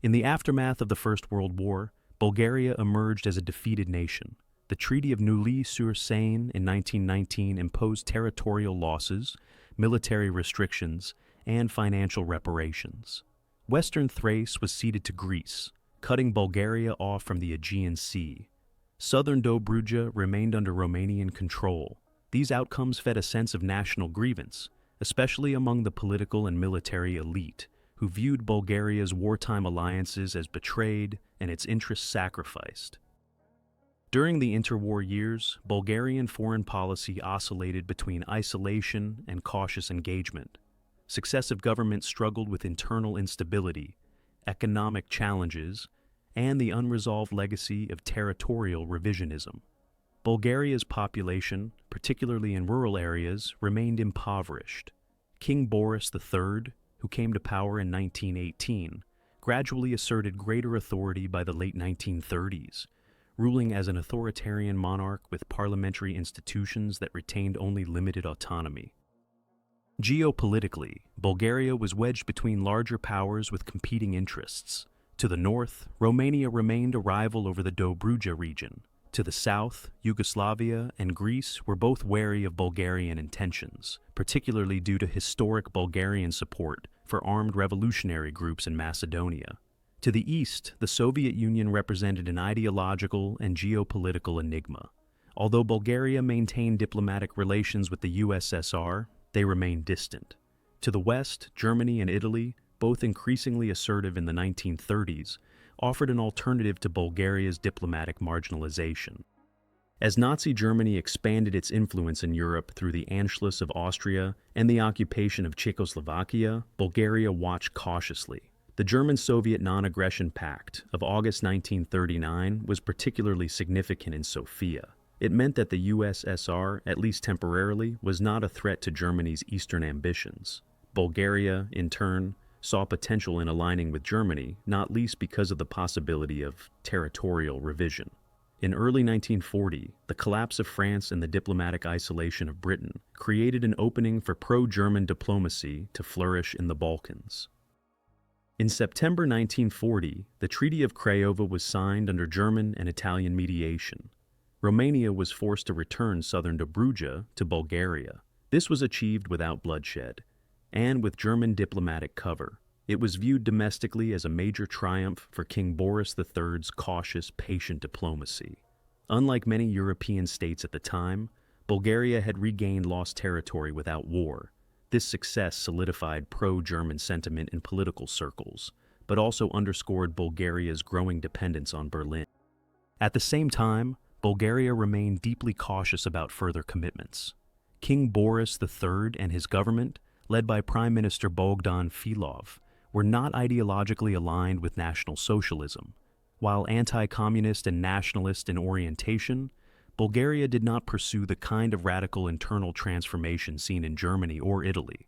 In the aftermath of the First World War, Bulgaria emerged as a defeated nation. The Treaty of Neuilly-sur-Seine in 1919 imposed territorial losses, military restrictions, and financial reparations. Western Thrace was ceded to Greece, cutting Bulgaria off from the Aegean Sea. Southern Dobruja remained under Romanian control. These outcomes fed a sense of national grievance, especially among the political and military elite, who viewed Bulgaria's wartime alliances as betrayed and its interests sacrificed. During the interwar years, Bulgarian foreign policy oscillated between isolation and cautious engagement. Successive governments struggled with internal instability, economic challenges, and the unresolved legacy of territorial revisionism. Bulgaria's population, particularly in rural areas, remained impoverished. King Boris III, who came to power in 1918, gradually asserted greater authority by the late 1930s, ruling as an authoritarian monarch with parliamentary institutions that retained only limited autonomy. Geopolitically, Bulgaria was wedged between larger powers with competing interests. To the north, Romania remained a rival over the Dobruja region. To the south, Yugoslavia and Greece were both wary of Bulgarian intentions, particularly due to historic Bulgarian support for armed revolutionary groups in Macedonia. To the east, the Soviet Union represented an ideological and geopolitical enigma. Although Bulgaria maintained diplomatic relations with the USSR, they remained distant. To the west, Germany and Italy, both increasingly assertive in the 1930s, offered an alternative to Bulgaria's diplomatic marginalization. As Nazi Germany expanded its influence in Europe through the Anschluss of Austria and the occupation of Czechoslovakia, Bulgaria watched cautiously. The German-Soviet Non-Aggression Pact of August 1939 was particularly significant in Sofia. It meant that the USSR, at least temporarily, was not a threat to Germany's eastern ambitions. Bulgaria, in turn, saw potential in aligning with Germany, not least because of the possibility of territorial revision. In early 1940, the collapse of France and the diplomatic isolation of Britain created an opening for pro-German diplomacy to flourish in the Balkans. In September 1940, the Treaty of Craiova was signed under German and Italian mediation. Romania was forced to return southern Dobruja to Bulgaria. This was achieved without bloodshed, and with German diplomatic cover. It was viewed domestically as a major triumph for King Boris III's cautious, patient diplomacy. Unlike many European states at the time, Bulgaria had regained lost territory without war. This success solidified pro-German sentiment in political circles, but also underscored Bulgaria's growing dependence on Berlin. At the same time, Bulgaria remained deeply cautious about further commitments. King Boris III and his government, led by Prime Minister Bogdan Filov, were not ideologically aligned with National Socialism. While anti-communist and nationalist in orientation, Bulgaria did not pursue the kind of radical internal transformation seen in Germany or Italy.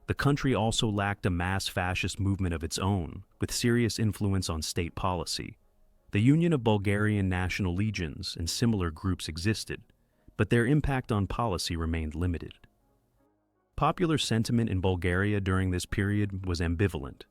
The country also lacked a mass fascist movement of its own, with serious influence on state policy. The Union of Bulgarian National Legions and similar groups existed, but their impact on policy remained limited. Popular sentiment in Bulgaria during this period was ambivalent.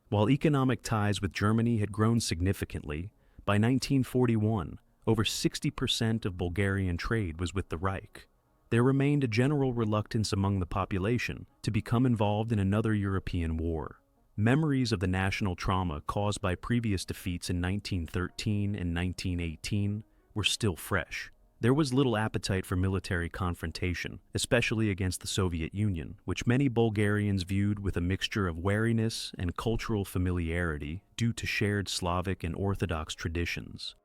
While economic ties with Germany had grown significantly, by 1941, over 60% of Bulgarian trade was with the Reich. There remained a general reluctance among the population to become involved in another European war. Memories of the national trauma caused by previous defeats in 1913 and 1918 were still fresh. There was little appetite for military confrontation, especially against the Soviet Union, which many Bulgarians viewed with a mixture of wariness and cultural familiarity due to shared Slavic and Orthodox traditions.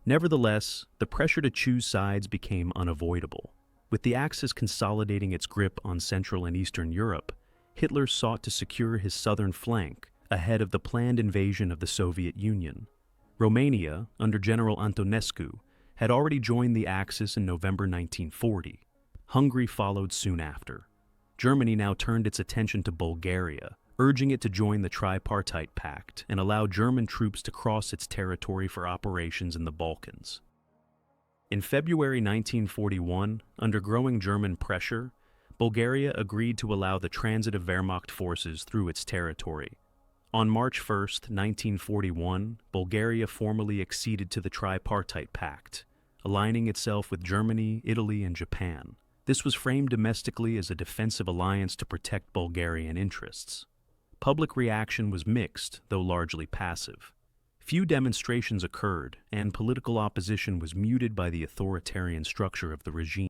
Nevertheless, the pressure to choose sides became unavoidable. With the Axis consolidating its grip on Central and Eastern Europe, Hitler sought to secure his southern flank ahead of the planned invasion of the Soviet Union. Romania, under General Antonescu, had already joined the Axis in November 1940. Hungary followed soon after. Germany now turned its attention to Bulgaria, urging it to join the Tripartite Pact and allow German troops to cross its territory for operations in the Balkans. In February 1941, under growing German pressure, Bulgaria agreed to allow the transit of Wehrmacht forces through its territory. On March 1, 1941, Bulgaria formally acceded to the Tripartite Pact, aligning itself with Germany, Italy, and Japan. This was framed domestically as a defensive alliance to protect Bulgarian interests. Public reaction was mixed, though largely passive. Few demonstrations occurred, and political opposition was muted by the authoritarian structure of the regime.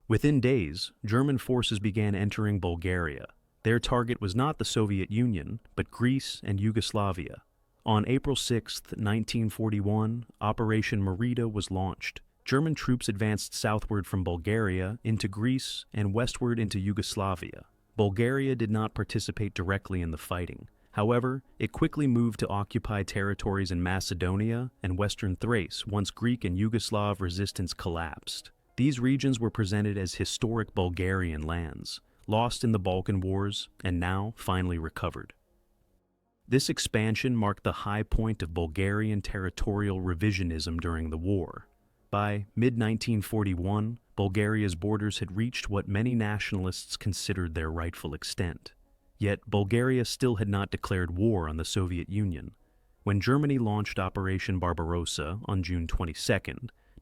Within days, German forces began entering Bulgaria. Their target was not the Soviet Union, but Greece and Yugoslavia. On April 6, 1941, Operation Merida was launched. German troops advanced southward from Bulgaria into Greece and westward into Yugoslavia. Bulgaria did not participate directly in the fighting. However, it quickly moved to occupy territories in Macedonia and western Thrace once Greek and Yugoslav resistance collapsed. These regions were presented as historic Bulgarian lands, lost in the Balkan Wars, and now finally recovered. This expansion marked the high point of Bulgarian territorial revisionism during the war. By mid-1941, Bulgaria's borders had reached what many nationalists considered their rightful extent. Yet Bulgaria still had not declared war on the Soviet Union. When Germany launched Operation Barbarossa on June 22,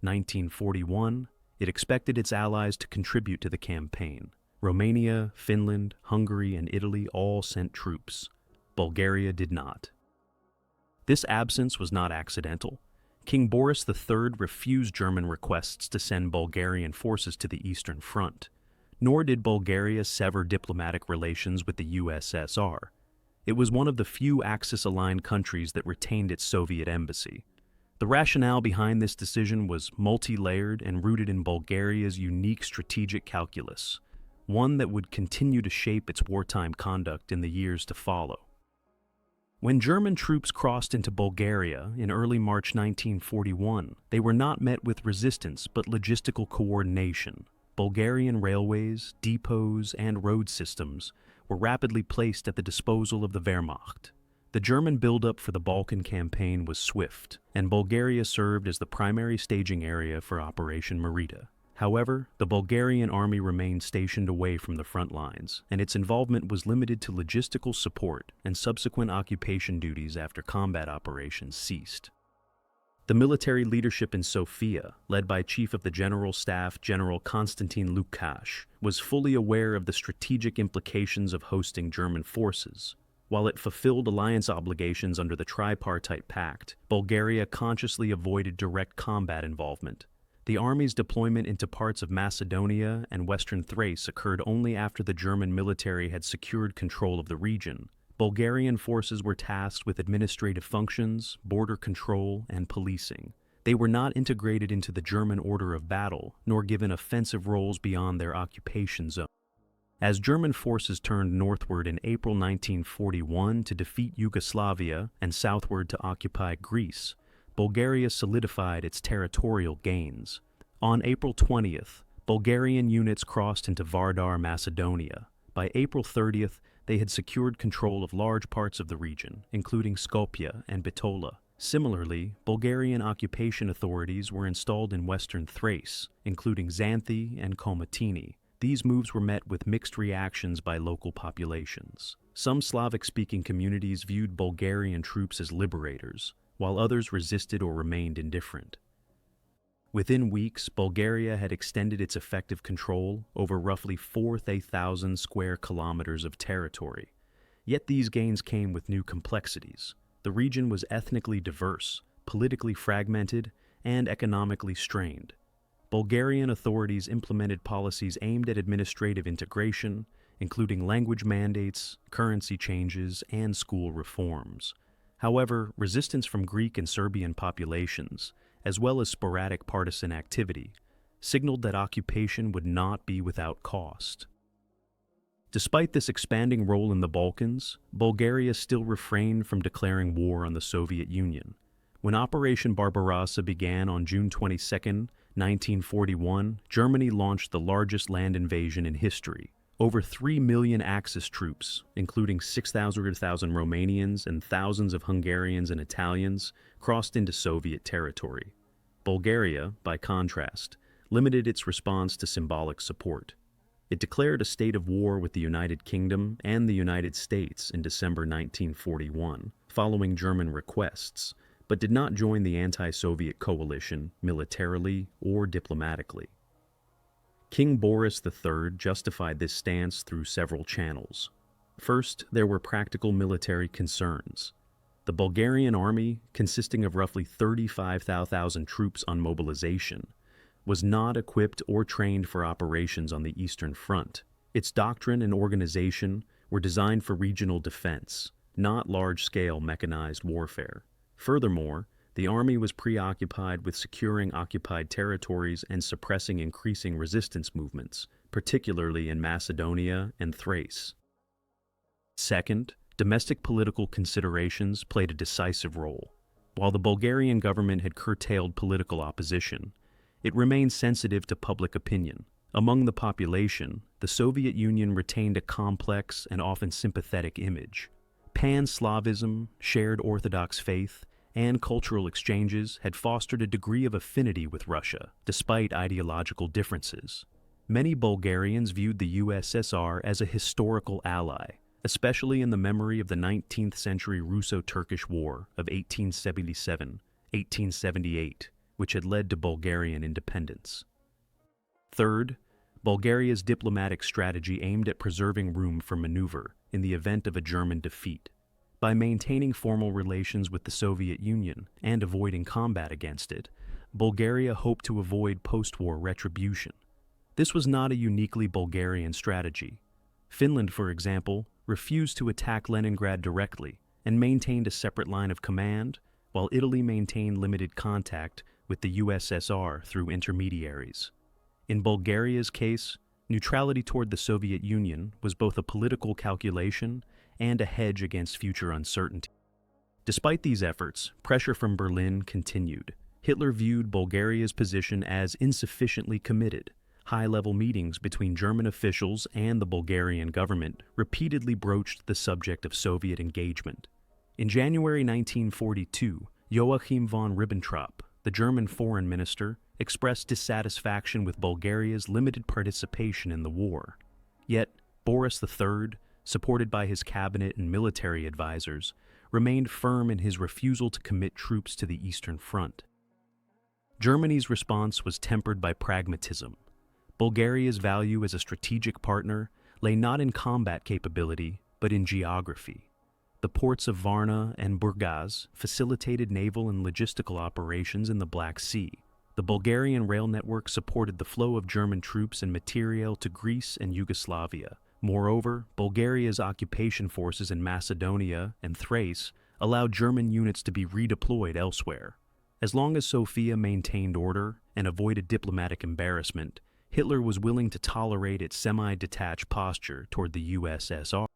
1941, it expected its allies to contribute to the campaign. Romania, Finland, Hungary, and Italy all sent troops. Bulgaria did not. This absence was not accidental. King Boris III refused German requests to send Bulgarian forces to the Eastern Front. Nor did Bulgaria sever diplomatic relations with the USSR. It was one of the few Axis-aligned countries that retained its Soviet embassy. The rationale behind this decision was multi-layered and rooted in Bulgaria's unique strategic calculus, one that would continue to shape its wartime conduct in the years to follow. When German troops crossed into Bulgaria in early March 1941, they were not met with resistance but logistical coordination. Bulgarian railways, depots, and road systems were rapidly placed at the disposal of the Wehrmacht. The German buildup for the Balkan campaign was swift, and Bulgaria served as the primary staging area for Operation Merida. However, the Bulgarian army remained stationed away from the front lines, and its involvement was limited to logistical support and subsequent occupation duties after combat operations ceased. The military leadership in Sofia, led by Chief of the General Staff General Konstantin Lukash, was fully aware of the strategic implications of hosting German forces. While it fulfilled alliance obligations under the Tripartite Pact, Bulgaria consciously avoided direct combat involvement. The army's deployment into parts of Macedonia and western Thrace occurred only after the German military had secured control of the region. Bulgarian forces were tasked with administrative functions, border control, and policing. They were not integrated into the German order of battle, nor given offensive roles beyond their occupation zone. As German forces turned northward in April 1941 to defeat Yugoslavia and southward to occupy Greece, Bulgaria solidified its territorial gains. On April 20th, Bulgarian units crossed into Vardar, Macedonia. By April 30th, they had secured control of large parts of the region, including Skopje and Bitola. Similarly, Bulgarian occupation authorities were installed in western Thrace, including Xanthi and Komotini. These moves were met with mixed reactions by local populations. Some Slavic-speaking communities viewed Bulgarian troops as liberators, while others resisted or remained indifferent. Within weeks, Bulgaria had extended its effective control over roughly 4,000 square kilometers of territory. Yet these gains came with new complexities. The region was ethnically diverse, politically fragmented, and economically strained. Bulgarian authorities implemented policies aimed at administrative integration, including language mandates, currency changes, and school reforms. However, resistance from Greek and Serbian populations, as well as sporadic partisan activity, signaled that occupation would not be without cost. Despite this expanding role in the Balkans, Bulgaria still refrained from declaring war on the Soviet Union. When Operation Barbarossa began on June 22, 1941, Germany launched the largest land invasion in history. Over 3 million Axis troops, including 6,000 Romanians and thousands of Hungarians and Italians, crossed into Soviet territory. Bulgaria, by contrast, limited its response to symbolic support. It declared a state of war with the United Kingdom and the United States in December 1941, following German requests, but did not join the anti-Soviet coalition militarily or diplomatically. King Boris III justified this stance through several channels. First, there were practical military concerns. The Bulgarian army, consisting of roughly 35,000 troops on mobilization, was not equipped or trained for operations on the Eastern Front. Its doctrine and organization were designed for regional defense, not large-scale mechanized warfare. Furthermore, the army was preoccupied with securing occupied territories and suppressing increasing resistance movements, particularly in Macedonia and Thrace. Second, domestic political considerations played a decisive role. While the Bulgarian government had curtailed political opposition, it remained sensitive to public opinion. Among the population, the Soviet Union retained a complex and often sympathetic image. Pan-Slavism, shared Orthodox faith, and cultural exchanges had fostered a degree of affinity with Russia, despite ideological differences. Many Bulgarians viewed the USSR as a historical ally, especially in the memory of the 19th century Russo-Turkish War of 1877-1878, which had led to Bulgarian independence. Third, Bulgaria's diplomatic strategy aimed at preserving room for maneuver in the event of a German defeat. By maintaining formal relations with the Soviet Union and avoiding combat against it, Bulgaria hoped to avoid post-war retribution. This was not a uniquely Bulgarian strategy. Finland, for example, refused to attack Leningrad directly and maintained a separate line of command, while Italy maintained limited contact with the USSR through intermediaries. In Bulgaria's case, neutrality toward the Soviet Union was both a political calculation and a hedge against future uncertainty. Despite these efforts, pressure from Berlin continued. Hitler viewed Bulgaria's position as insufficiently committed. High-level meetings between German officials and the Bulgarian government repeatedly broached the subject of Soviet engagement. In January 1942, Joachim von Ribbentrop, the German foreign minister, expressed dissatisfaction with Bulgaria's limited participation in the war. Yet, Boris III, supported by his cabinet and military advisors, remained firm in his refusal to commit troops to the Eastern Front. Germany's response was tempered by pragmatism. Bulgaria's value as a strategic partner lay not in combat capability, but in geography. The ports of Varna and Burgas facilitated naval and logistical operations in the Black Sea. The Bulgarian rail network supported the flow of German troops and materiel to Greece and Yugoslavia. Moreover, Bulgaria's occupation forces in Macedonia and Thrace allowed German units to be redeployed elsewhere. As long as Sofia maintained order and avoided diplomatic embarrassment, Hitler was willing to tolerate its semi-detached posture toward the USSR.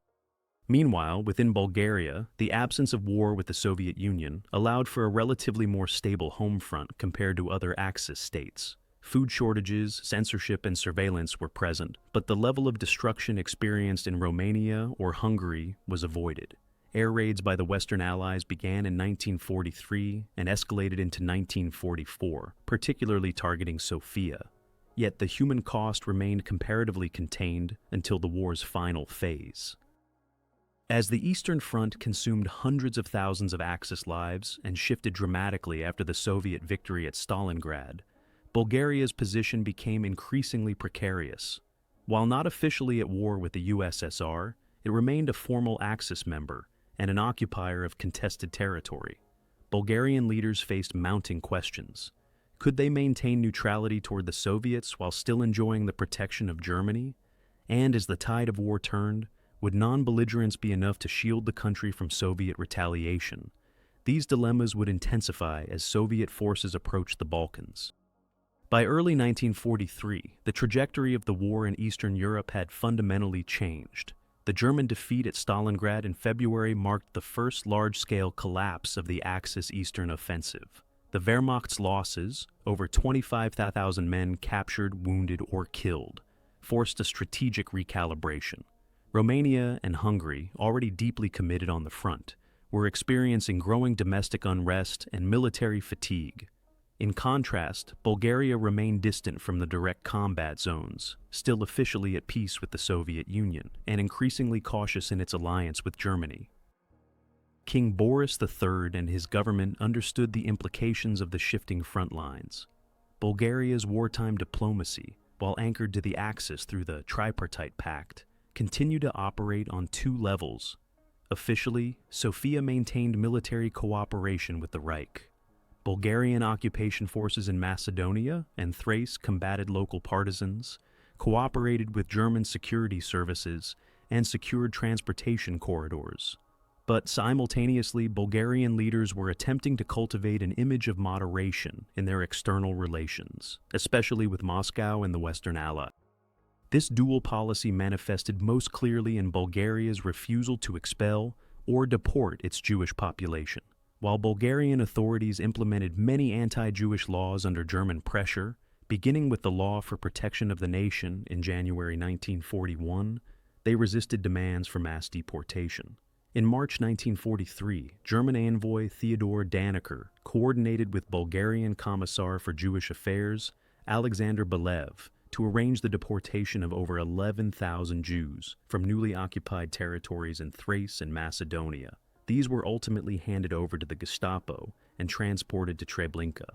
Meanwhile, within Bulgaria, the absence of war with the Soviet Union allowed for a relatively more stable home front compared to other Axis states. Food shortages, censorship, and surveillance were present, but the level of destruction experienced in Romania or Hungary was avoided. Air raids by the Western Allies began in 1943 and escalated into 1944, particularly targeting Sofia. Yet the human cost remained comparatively contained until the war's final phase. As the Eastern Front consumed hundreds of thousands of Axis lives and shifted dramatically after the Soviet victory at Stalingrad, Bulgaria's position became increasingly precarious. While not officially at war with the USSR, it remained a formal Axis member and an occupier of contested territory. Bulgarian leaders faced mounting questions. Could they maintain neutrality toward the Soviets while still enjoying the protection of Germany? And as the tide of war turned, would non-belligerence be enough to shield the country from Soviet retaliation? These dilemmas would intensify as Soviet forces approached the Balkans. By early 1943, the trajectory of the war in Eastern Europe had fundamentally changed. The German defeat at Stalingrad in February marked the first large-scale collapse of the Axis Eastern Offensive. The Wehrmacht's losses, over 25,000 men captured, wounded, or killed, forced a strategic recalibration. Romania and Hungary, already deeply committed on the front, were experiencing growing domestic unrest and military fatigue. In contrast, Bulgaria remained distant from the direct combat zones, still officially at peace with the Soviet Union, and increasingly cautious in its alliance with Germany. King Boris III and his government understood the implications of the shifting front lines. Bulgaria's wartime diplomacy, while anchored to the Axis through the Tripartite Pact, continued to operate on two levels. Officially, Sofia maintained military cooperation with the Reich. Bulgarian occupation forces in Macedonia and Thrace combated local partisans, cooperated with German security services, and secured transportation corridors. But simultaneously, Bulgarian leaders were attempting to cultivate an image of moderation in their external relations, especially with Moscow and the Western Allies. This dual policy manifested most clearly in Bulgaria's refusal to expel or deport its Jewish population. While Bulgarian authorities implemented many anti-Jewish laws under German pressure, beginning with the Law for Protection of the Nation in January 1941, they resisted demands for mass deportation. In March 1943, German envoy Theodor Dannecker coordinated with Bulgarian Commissar for Jewish Affairs, Alexander Belev, to arrange the deportation of over 11,000 Jews from newly occupied territories in Thrace and Macedonia. These were ultimately handed over to the Gestapo and transported to Treblinka.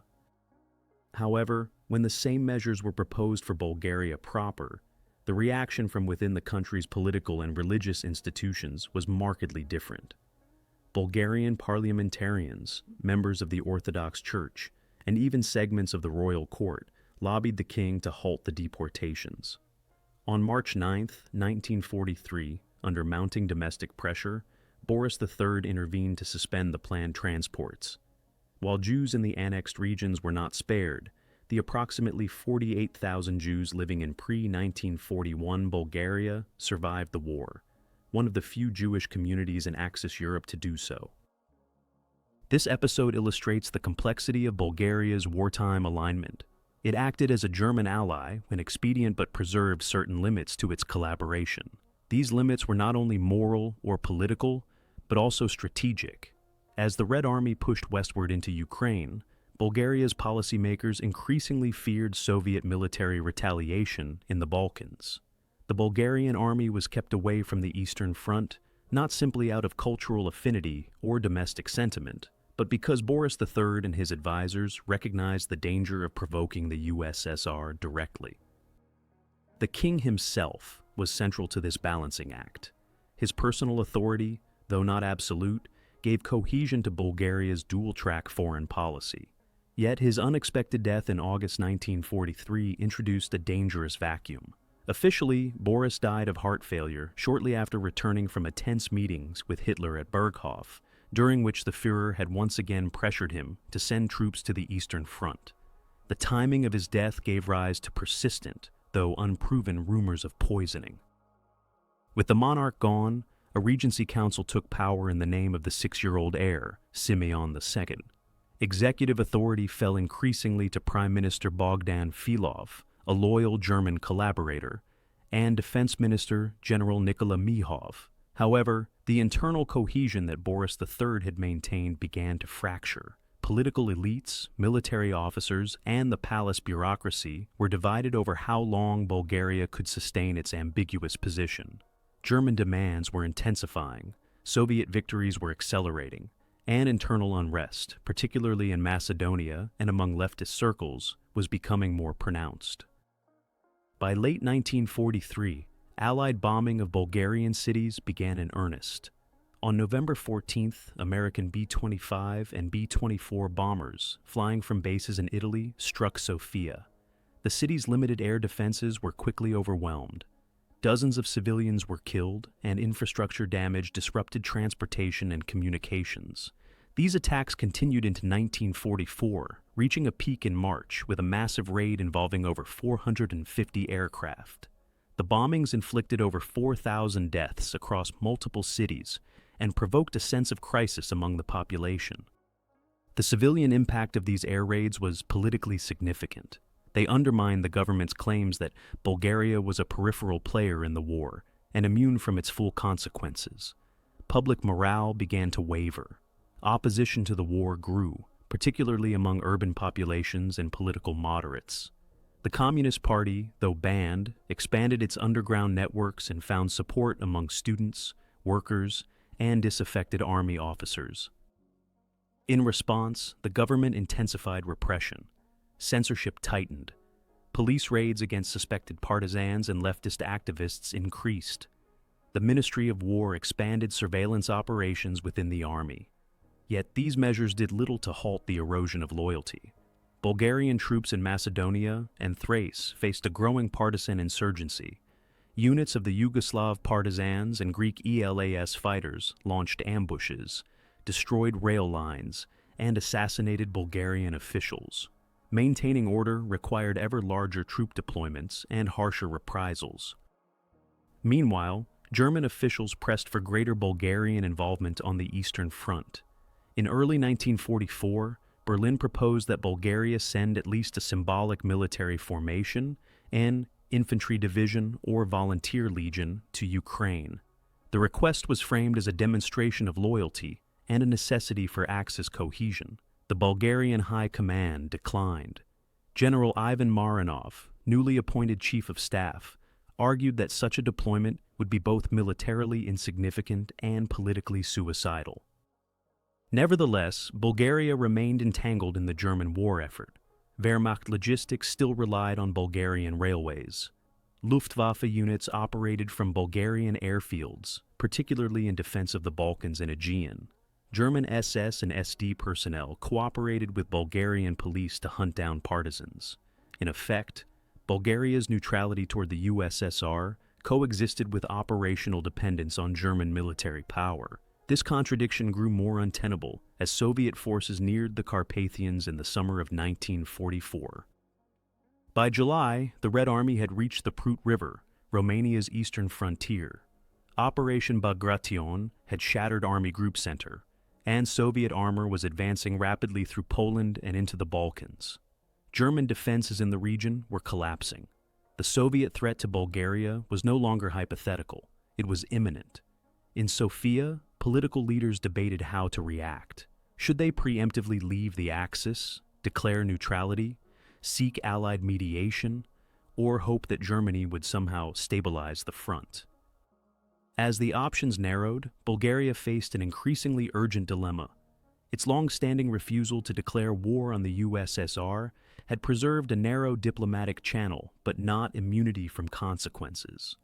However, when the same measures were proposed for Bulgaria proper, the reaction from within the country's political and religious institutions was markedly different. Bulgarian parliamentarians, members of the Orthodox Church, and even segments of the royal court lobbied the king to halt the deportations. On March 9, 1943, under mounting domestic pressure, Boris III intervened to suspend the planned transports. While Jews in the annexed regions were not spared, the approximately 48,000 Jews living in pre-1941 Bulgaria survived the war, one of the few Jewish communities in Axis Europe to do so. This episode illustrates the complexity of Bulgaria's wartime alignment. It acted as a German ally when expedient but preserved certain limits to its collaboration. These limits were not only moral or political, but also strategic. As the Red Army pushed westward into Ukraine, Bulgaria's policymakers increasingly feared Soviet military retaliation in the Balkans. The Bulgarian army was kept away from the Eastern Front, not simply out of cultural affinity or domestic sentiment, but because Boris III and his advisors recognized the danger of provoking the USSR directly. The king himself was central to this balancing act. His personal authority, though not absolute, gave cohesion to Bulgaria's dual-track foreign policy. Yet his unexpected death in August 1943 introduced a dangerous vacuum. Officially, Boris died of heart failure shortly after returning from tense meetings with Hitler at Berghof, during which the Führer had once again pressured him to send troops to the Eastern Front. The timing of his death gave rise to persistent, though unproven, rumors of poisoning. With the monarch gone, a regency council took power in the name of the 6-year-old heir, Simeon II. Executive authority fell increasingly to Prime Minister Bogdan Filov, a loyal German collaborator, and Defense Minister General Nikola Mihov. However, the internal cohesion that Boris III had maintained began to fracture. Political elites, military officers, and the palace bureaucracy were divided over how long Bulgaria could sustain its ambiguous position. German demands were intensifying, Soviet victories were accelerating, and internal unrest, particularly in Macedonia and among leftist circles, was becoming more pronounced. By late 1943, Allied bombing of Bulgarian cities began in earnest. On November 14th, American B-25 and B-24 bombers, flying from bases in Italy, struck Sofia. The city's limited air defenses were quickly overwhelmed. Dozens of civilians were killed, and infrastructure damage disrupted transportation and communications. These attacks continued into 1944, reaching a peak in March with a massive raid involving over 450 aircraft. The bombings inflicted over 4,000 deaths across multiple cities and provoked a sense of crisis among the population. The civilian impact of these air raids was politically significant. They undermined the government's claims that Bulgaria was a peripheral player in the war and immune from its full consequences. Public morale began to waver. Opposition to the war grew, particularly among urban populations and political moderates. The Communist Party, though banned, expanded its underground networks and found support among students, workers, and disaffected army officers. In response, the government intensified repression. Censorship tightened. Police raids against suspected partisans and leftist activists increased. The Ministry of War expanded surveillance operations within the army. Yet these measures did little to halt the erosion of loyalty. Bulgarian troops in Macedonia and Thrace faced a growing partisan insurgency. Units of the Yugoslav partisans and Greek ELAS fighters launched ambushes, destroyed rail lines, and assassinated Bulgarian officials. Maintaining order required ever larger troop deployments and harsher reprisals. Meanwhile, German officials pressed for greater Bulgarian involvement on the Eastern Front. In early 1944, Berlin proposed that Bulgaria send at least a symbolic military formation, an infantry division or volunteer legion, to Ukraine. The request was framed as a demonstration of loyalty and a necessity for Axis cohesion. The Bulgarian High Command declined. General Ivan Marinov, newly appointed Chief of Staff, argued that such a deployment would be both militarily insignificant and politically suicidal. Nevertheless, Bulgaria remained entangled in the German war effort. Wehrmacht logistics still relied on Bulgarian railways. Luftwaffe units operated from Bulgarian airfields, particularly in defense of the Balkans and Aegean. German SS and SD personnel cooperated with Bulgarian police to hunt down partisans. In effect, Bulgaria's neutrality toward the USSR coexisted with operational dependence on German military power. This contradiction grew more untenable as Soviet forces neared the Carpathians in the summer of 1944. By July, the Red Army had reached the Prut River, Romania's eastern frontier. Operation Bagration had shattered Army Group Center, and Soviet armor was advancing rapidly through Poland and into the Balkans. German defenses in the region were collapsing. The Soviet threat to Bulgaria was no longer hypothetical. It was imminent. In Sofia, political leaders debated how to react. Should they preemptively leave the Axis, declare neutrality, seek Allied mediation, or hope that Germany would somehow stabilize the front? As the options narrowed, Bulgaria faced an increasingly urgent dilemma. Its long-standing refusal to declare war on the USSR had preserved a narrow diplomatic channel, but not immunity from consequences.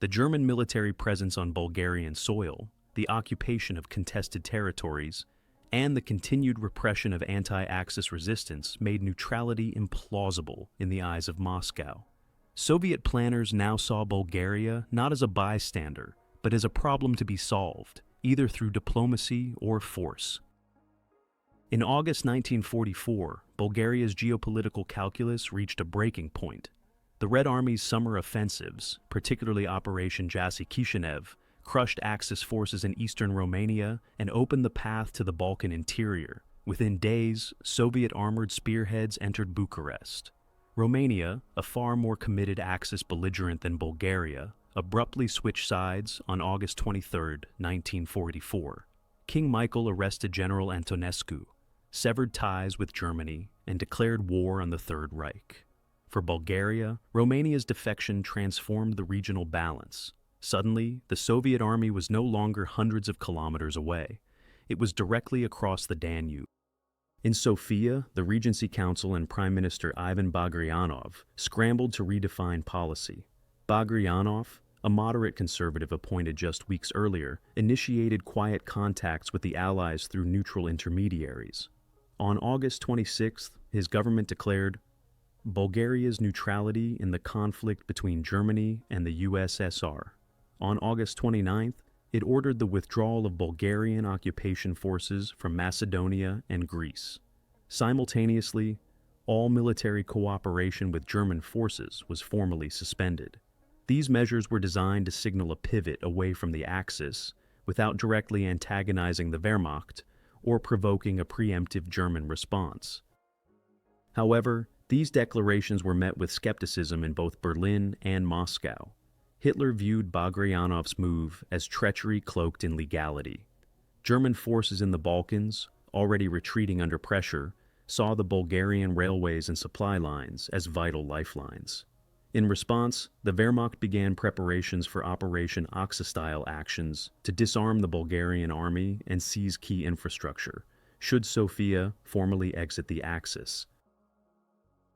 The German military presence on Bulgarian soil, the occupation of contested territories, and the continued repression of anti-Axis resistance made neutrality implausible in the eyes of Moscow. Soviet planners now saw Bulgaria not as a bystander, but as a problem to be solved, either through diplomacy or force. In August 1944, Bulgaria's geopolitical calculus reached a breaking point. The Red Army's summer offensives, particularly Operation Jassy-Kishinev, crushed Axis forces in eastern Romania and opened the path to the Balkan interior. Within days, Soviet armored spearheads entered Bucharest. Romania, a far more committed Axis belligerent than Bulgaria, abruptly switched sides on August 23, 1944. King Michael arrested General Antonescu, severed ties with Germany, and declared war on the Third Reich. For Bulgaria, Romania's defection transformed the regional balance. Suddenly, the Soviet army was no longer hundreds of kilometers away. It was directly across the Danube. In Sofia, the Regency Council and Prime Minister Ivan Bagrianov scrambled to redefine policy. Bagrianov, a moderate conservative appointed just weeks earlier, initiated quiet contacts with the Allies through neutral intermediaries. On August 26th, his government declared Bulgaria's neutrality in the conflict between Germany and the USSR. On August 29th, it ordered the withdrawal of Bulgarian occupation forces from Macedonia and Greece. Simultaneously, all military cooperation with German forces was formally suspended. These measures were designed to signal a pivot away from the Axis without directly antagonizing the Wehrmacht or provoking a preemptive German response. However, these declarations were met with skepticism in both Berlin and Moscow. Hitler viewed Bagrianov's move as treachery cloaked in legality. German forces in the Balkans, already retreating under pressure, saw the Bulgarian railways and supply lines as vital lifelines. In response, the Wehrmacht began preparations for Operation Oxa-style actions to disarm the Bulgarian army and seize key infrastructure, should Sofia formally exit the Axis.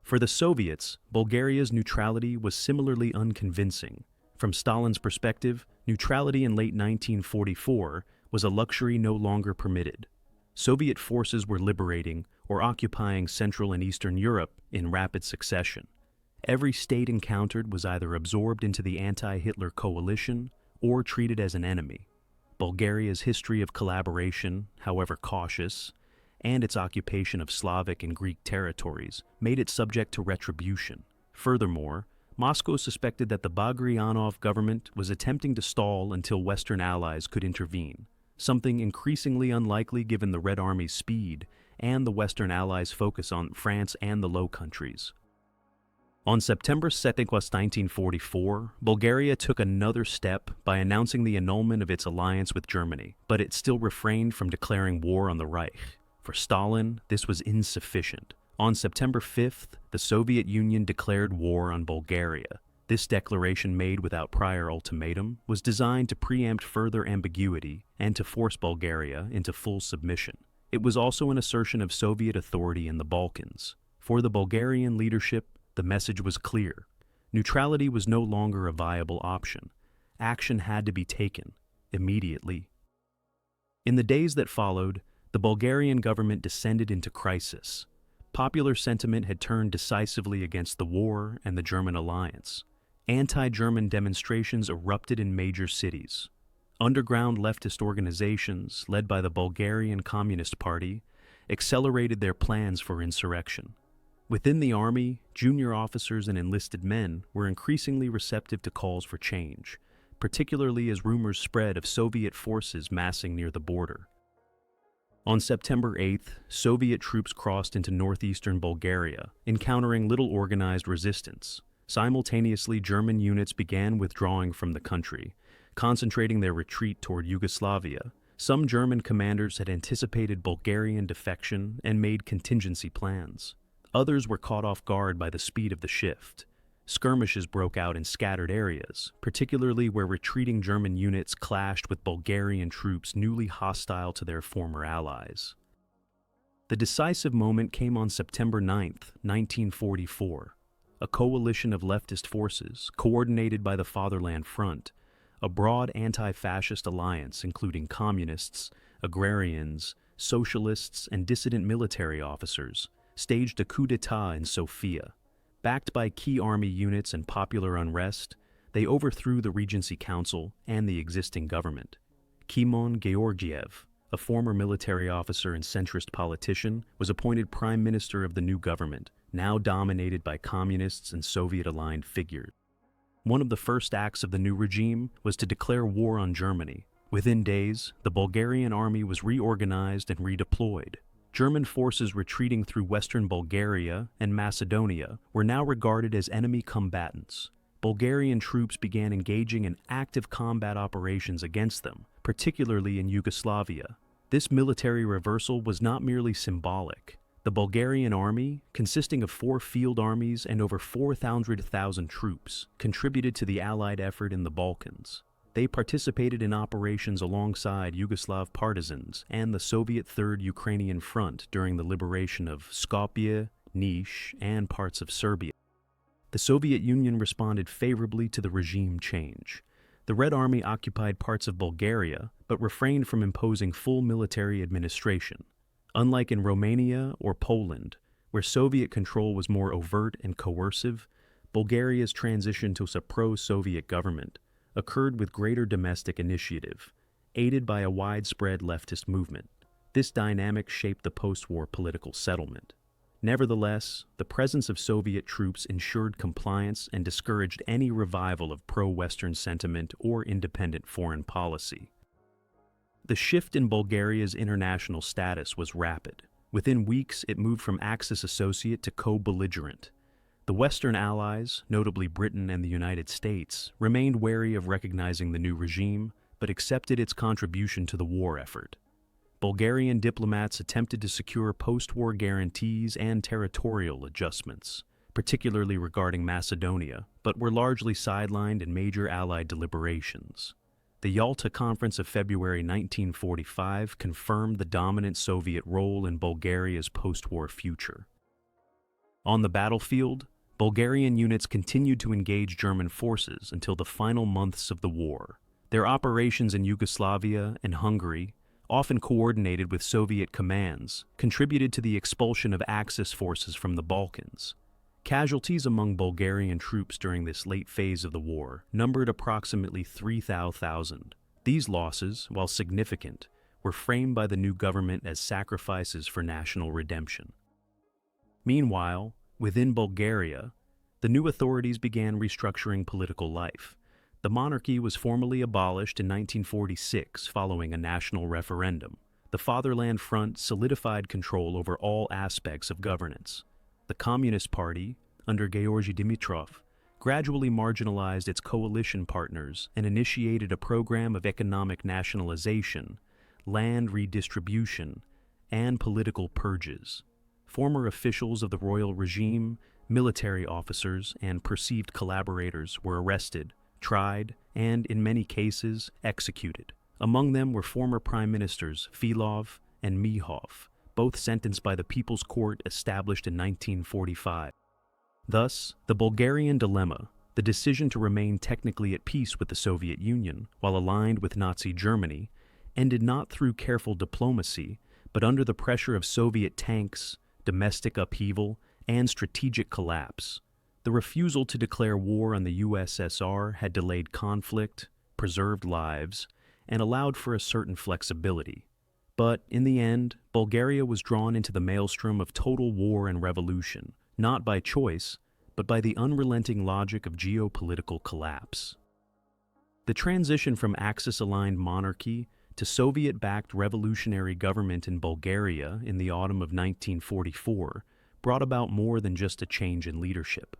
For the Soviets, Bulgaria's neutrality was similarly unconvincing. From Stalin's perspective, neutrality in late 1944 was a luxury no longer permitted. Soviet forces were liberating or occupying Central and Eastern Europe in rapid succession. Every state encountered was either absorbed into the anti-Hitler coalition or treated as an enemy. Bulgaria's history of collaboration, however cautious, and its occupation of Slavic and Greek territories made it subject to retribution. Furthermore, Moscow suspected that the Bagrianov government was attempting to stall until Western allies could intervene, something increasingly unlikely given the Red Army's speed and the Western allies' focus on France and the Low Countries. On September 2, 1944, Bulgaria took another step by announcing the annulment of its alliance with Germany, but it still refrained from declaring war on the Reich. For Stalin, this was insufficient. On September 5th, the Soviet Union declared war on Bulgaria. This declaration, made without prior ultimatum, was designed to preempt further ambiguity and to force Bulgaria into full submission. It was also an assertion of Soviet authority in the Balkans. For the Bulgarian leadership, the message was clear. Neutrality was no longer a viable option. Action had to be taken, immediately. In the days that followed, the Bulgarian government descended into crisis. Popular sentiment had turned decisively against the war and the German alliance. Anti-German demonstrations erupted in major cities. Underground leftist organizations, led by the Bulgarian Communist Party, accelerated their plans for insurrection. Within the army, junior officers and enlisted men were increasingly receptive to calls for change, particularly as rumors spread of Soviet forces massing near the border. On September 8th, Soviet troops crossed into northeastern Bulgaria, encountering little organized resistance. Simultaneously, German units began withdrawing from the country, concentrating their retreat toward Yugoslavia. Some German commanders had anticipated Bulgarian defection and made contingency plans. Others were caught off guard by the speed of the shift. Skirmishes broke out in scattered areas, particularly where retreating German units clashed with Bulgarian troops newly hostile to their former allies. The decisive moment came on September 9, 1944. A coalition of leftist forces, coordinated by the Fatherland Front, a broad anti-fascist alliance including communists, agrarians, socialists, and dissident military officers, staged a coup d'état in Sofia. Backed by key army units and popular unrest, they overthrew the Regency Council and the existing government. Kimon Georgiev, a former military officer and centrist politician, was appointed prime minister of the new government, now dominated by communists and Soviet-aligned figures. One of the first acts of the new regime was to declare war on Germany. Within days, the Bulgarian army was reorganized and redeployed. German forces retreating through western Bulgaria and Macedonia were now regarded as enemy combatants. Bulgarian troops began engaging in active combat operations against them, particularly in Yugoslavia. This military reversal was not merely symbolic. The Bulgarian army, consisting of 4 field armies and over 400,000 troops, contributed to the Allied effort in the Balkans. They participated in operations alongside Yugoslav partisans and the Soviet Third Ukrainian Front during the liberation of Skopje, Niš, and parts of Serbia. The Soviet Union responded favorably to the regime change. The Red Army occupied parts of Bulgaria, but refrained from imposing full military administration. Unlike in Romania or Poland, where Soviet control was more overt and coercive, Bulgaria's transition to a pro-Soviet government occurred with greater domestic initiative, aided by a widespread leftist movement. This dynamic shaped the post-war political settlement. Nevertheless, the presence of Soviet troops ensured compliance and discouraged any revival of pro-Western sentiment or independent foreign policy. The shift in Bulgaria's international status was rapid. Within weeks, it moved from Axis associate to co-belligerent. The Western allies, notably Britain and the United States, remained wary of recognizing the new regime, but accepted its contribution to the war effort. Bulgarian diplomats attempted to secure post-war guarantees and territorial adjustments, particularly regarding Macedonia, but were largely sidelined in major Allied deliberations. The Yalta Conference of February 1945 confirmed the dominant Soviet role in Bulgaria's post-war future. On the battlefield, Bulgarian units continued to engage German forces until the final months of the war. Their operations in Yugoslavia and Hungary, often coordinated with Soviet commands, contributed to the expulsion of Axis forces from the Balkans. Casualties among Bulgarian troops during this late phase of the war numbered approximately 3,000. These losses, while significant, were framed by the new government as sacrifices for national redemption. Meanwhile, within Bulgaria, the new authorities began restructuring political life. The monarchy was formally abolished in 1946 following a national referendum. The Fatherland Front solidified control over all aspects of governance. The Communist Party, under Georgy Dimitrov, gradually marginalized its coalition partners and initiated a program of economic nationalization, land redistribution, and political purges. Former officials of the royal regime, military officers, and perceived collaborators were arrested, tried, and, in many cases, executed. Among them were former Prime Ministers Filov and Mihov, both sentenced by the People's Court established in 1945. Thus, the Bulgarian dilemma, the decision to remain technically at peace with the Soviet Union while aligned with Nazi Germany, ended not through careful diplomacy, but under the pressure of Soviet tanks, domestic upheaval, and strategic collapse. The refusal to declare war on the USSR had delayed conflict, preserved lives, and allowed for a certain flexibility. But, in the end, Bulgaria was drawn into the maelstrom of total war and revolution, not by choice, but by the unrelenting logic of geopolitical collapse. The transition from Axis-aligned monarchy to Soviet-backed revolutionary government in Bulgaria in the autumn of 1944 brought about more than just a change in leadership.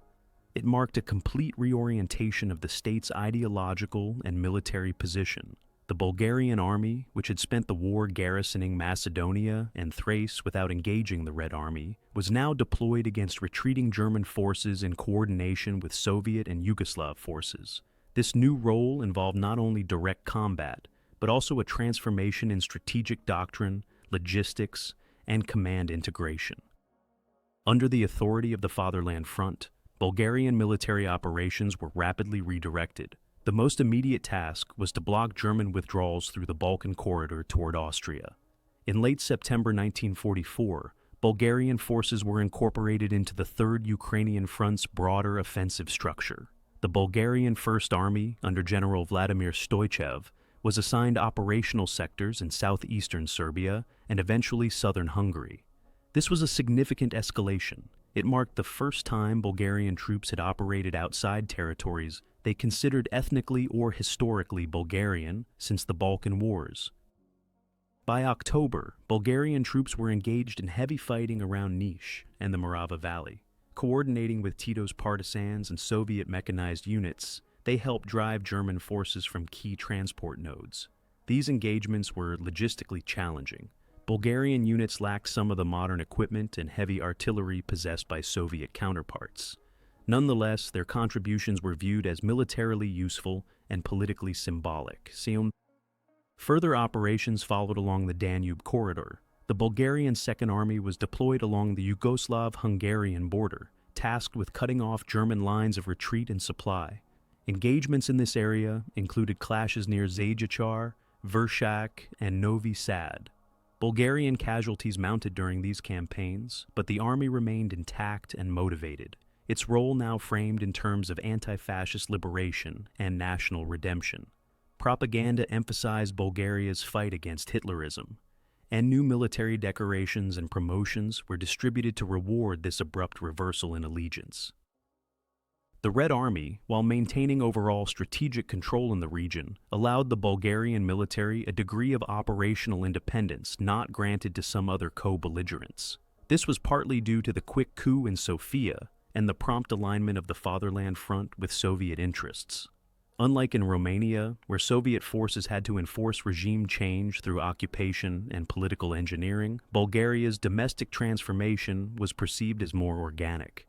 It marked a complete reorientation of the state's ideological and military position. The Bulgarian army, which had spent the war garrisoning Macedonia and Thrace without engaging the Red Army, was now deployed against retreating German forces in coordination with Soviet and Yugoslav forces. This new role involved not only direct combat, but also a transformation in strategic doctrine, logistics, and command integration. Under the authority of the Fatherland Front, Bulgarian military operations were rapidly redirected. The most immediate task was to block German withdrawals through the Balkan corridor toward Austria. In late September 1944, Bulgarian forces were incorporated into the Third Ukrainian Front's broader offensive structure. The Bulgarian First Army, under General Vladimir Stoichev, was assigned operational sectors in southeastern Serbia and eventually southern Hungary. This was a significant escalation. It marked the first time Bulgarian troops had operated outside territories they considered ethnically or historically Bulgarian since the Balkan Wars. By October, Bulgarian troops were engaged in heavy fighting around Niš and the Morava Valley. Coordinating with Tito's partisans and Soviet mechanized units, they helped drive German forces from key transport nodes. These engagements were logistically challenging. Bulgarian units lacked some of the modern equipment and heavy artillery possessed by Soviet counterparts. Nonetheless, their contributions were viewed as militarily useful and politically symbolic. Further operations followed along the Danube corridor. The Bulgarian Second Army was deployed along the Yugoslav-Hungarian border, tasked with cutting off German lines of retreat and supply. Engagements in this area included clashes near Zajačar, Vršac, and Novi Sad. Bulgarian casualties mounted during these campaigns, but the army remained intact and motivated, its role now framed in terms of anti-fascist liberation and national redemption. Propaganda emphasized Bulgaria's fight against Hitlerism, and new military decorations and promotions were distributed to reward this abrupt reversal in allegiance. The Red Army, while maintaining overall strategic control in the region, allowed the Bulgarian military a degree of operational independence not granted to some other co-belligerents. This was partly due to the quick coup in Sofia and the prompt alignment of the Fatherland Front with Soviet interests. Unlike in Romania, where Soviet forces had to enforce regime change through occupation and political engineering, Bulgaria's domestic transformation was perceived as more organic.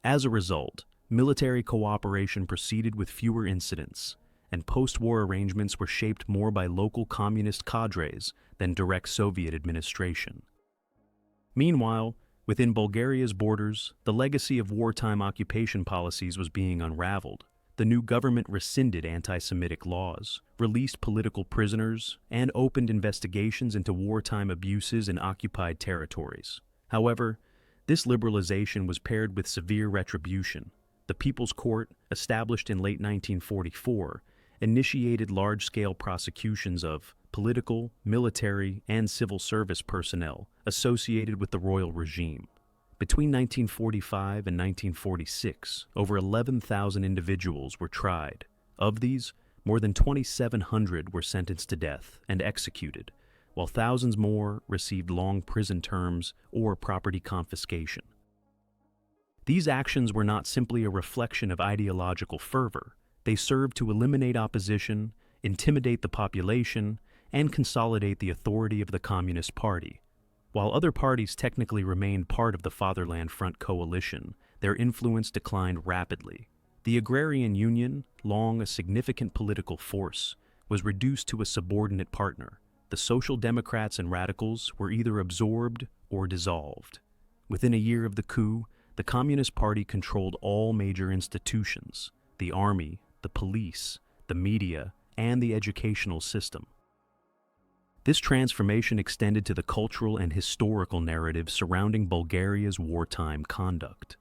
As a result, military cooperation proceeded with fewer incidents, and post-war arrangements were shaped more by local communist cadres than direct Soviet administration. Meanwhile, within Bulgaria's borders, the legacy of wartime occupation policies was being unraveled. The new government rescinded anti-Semitic laws, released political prisoners, and opened investigations into wartime abuses in occupied territories. However, this liberalization was paired with severe retribution. The People's Court, established in late 1944, initiated large-scale prosecutions of political, military, and civil service personnel associated with the royal regime. Between 1945 and 1946, over 11,000 individuals were tried. Of these, more than 2,700 were sentenced to death and executed, while thousands more received long prison terms or property confiscation. These actions were not simply a reflection of ideological fervor. They served to eliminate opposition, intimidate the population, and consolidate the authority of the Communist Party. While other parties technically remained part of the Fatherland Front coalition, their influence declined rapidly. The Agrarian Union, long a significant political force, was reduced to a subordinate partner. The Social Democrats and Radicals were either absorbed or dissolved. Within a year of the coup, the Communist Party controlled all major institutions: the army, the police, the media, and the educational system. This transformation extended to the cultural and historical narrative surrounding Bulgaria's wartime conduct.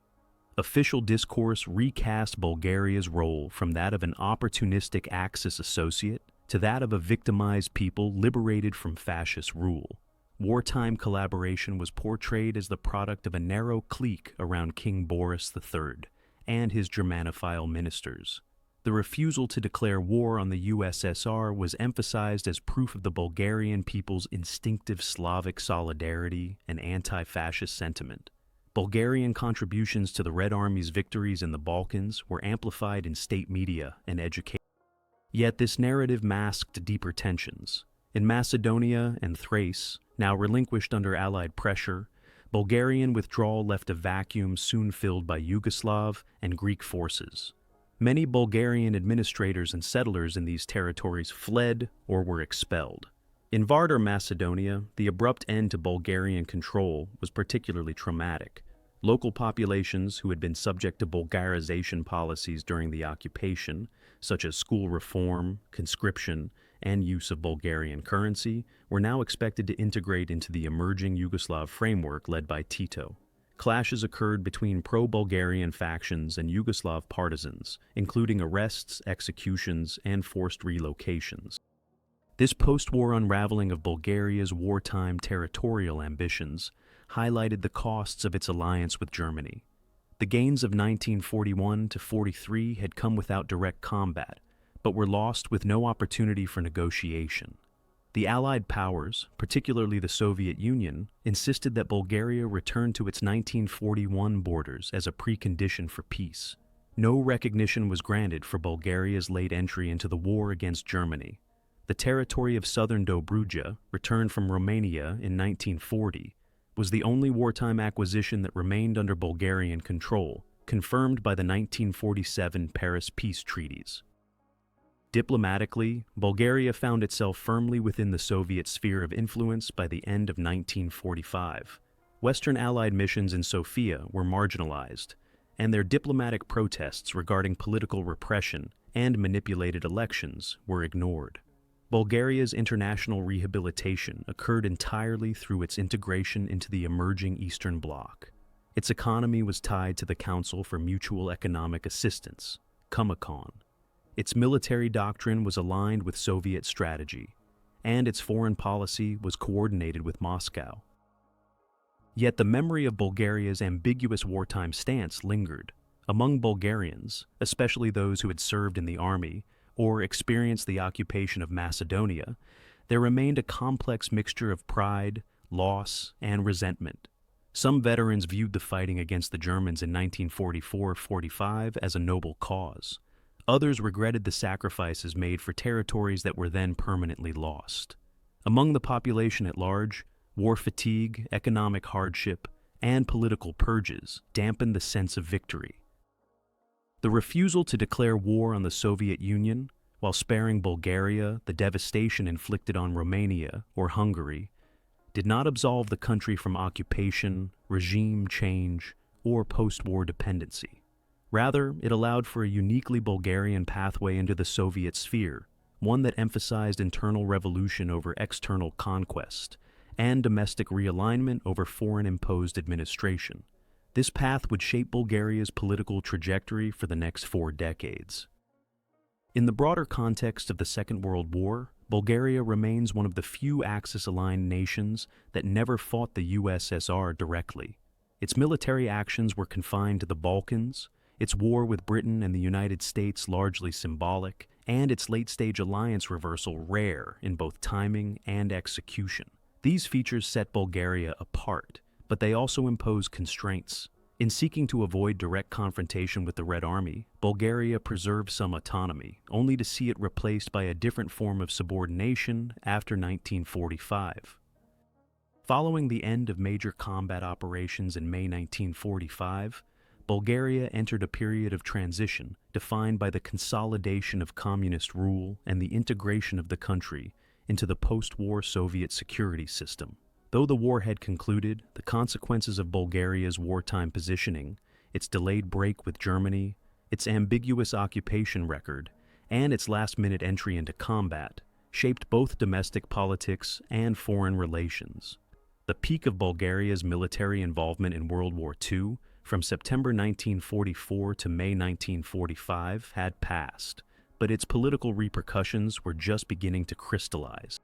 Official discourse recast Bulgaria's role from that of an opportunistic Axis associate to that of a victimized people liberated from fascist rule. Wartime collaboration was portrayed as the product of a narrow clique around King Boris III and his Germanophile ministers. The refusal to declare war on the USSR was emphasized as proof of the Bulgarian people's instinctive Slavic solidarity and anti-fascist sentiment. Bulgarian contributions to the Red Army's victories in the Balkans were amplified in state media and education. Yet this narrative masked deeper tensions. In Macedonia and Thrace, now relinquished under Allied pressure, Bulgarian withdrawal left a vacuum soon filled by Yugoslav and Greek forces. Many Bulgarian administrators and settlers in these territories fled or were expelled. In Vardar, Macedonia, the abrupt end to Bulgarian control was particularly traumatic. Local populations who had been subject to Bulgarization policies during the occupation, such as school reform, conscription, and use of Bulgarian currency, were now expected to integrate into the emerging Yugoslav framework led by Tito. Clashes occurred between pro-Bulgarian factions and Yugoslav partisans, including arrests, executions, and forced relocations. This post-war unraveling of Bulgaria's wartime territorial ambitions highlighted the costs of its alliance with Germany. The gains of 1941 to 43 had come without direct combat, but were lost with no opportunity for negotiation. The Allied powers, particularly the Soviet Union, insisted that Bulgaria return to its 1941 borders as a precondition for peace. No recognition was granted for Bulgaria's late entry into the war against Germany. The territory of southern Dobruja, returned from Romania in 1940, was the only wartime acquisition that remained under Bulgarian control, confirmed by the 1947 Paris peace treaties. Diplomatically, Bulgaria found itself firmly within the Soviet sphere of influence by the end of 1945. Western Allied missions in Sofia were marginalized, and their diplomatic protests regarding political repression and manipulated elections were ignored. Bulgaria's international rehabilitation occurred entirely through its integration into the emerging Eastern Bloc. Its economy was tied to the Council for Mutual Economic Assistance, Comecon. Its military doctrine was aligned with Soviet strategy, and its foreign policy was coordinated with Moscow. Yet the memory of Bulgaria's ambiguous wartime stance lingered. Among Bulgarians, especially those who had served in the army or experienced the occupation of Macedonia, there remained a complex mixture of pride, loss, and resentment. Some veterans viewed the fighting against the Germans in 1944-45 as a noble cause. Others regretted the sacrifices made for territories that were then permanently lost. Among the population at large, war fatigue, economic hardship, and political purges dampened the sense of victory. The refusal to declare war on the Soviet Union, while sparing Bulgaria the devastation inflicted on Romania or Hungary, did not absolve the country from occupation, regime change, or post-war dependency. Rather, it allowed for a uniquely Bulgarian pathway into the Soviet sphere, one that emphasized internal revolution over external conquest, and domestic realignment over foreign-imposed administration. This path would shape Bulgaria's political trajectory for the next 4 decades. In the broader context of the Second World War, Bulgaria remains one of the few Axis-aligned nations that never fought the USSR directly. Its military actions were confined to the Balkans, its war with Britain and the United States largely symbolic, and its late-stage alliance reversal rare in both timing and execution. These features set Bulgaria apart, but they also impose constraints. In seeking to avoid direct confrontation with the Red Army, Bulgaria preserved some autonomy, only to see it replaced by a different form of subordination after 1945. Following the end of major combat operations in May 1945, Bulgaria entered a period of transition defined by the consolidation of communist rule and the integration of the country into the post-war Soviet security system. Though the war had concluded, the consequences of Bulgaria's wartime positioning, its delayed break with Germany, its ambiguous occupation record, and its last-minute entry into combat shaped both domestic politics and foreign relations. The peak of Bulgaria's military involvement in World War II, from September 1944 to May 1945, had passed, but its political repercussions were just beginning to crystallize.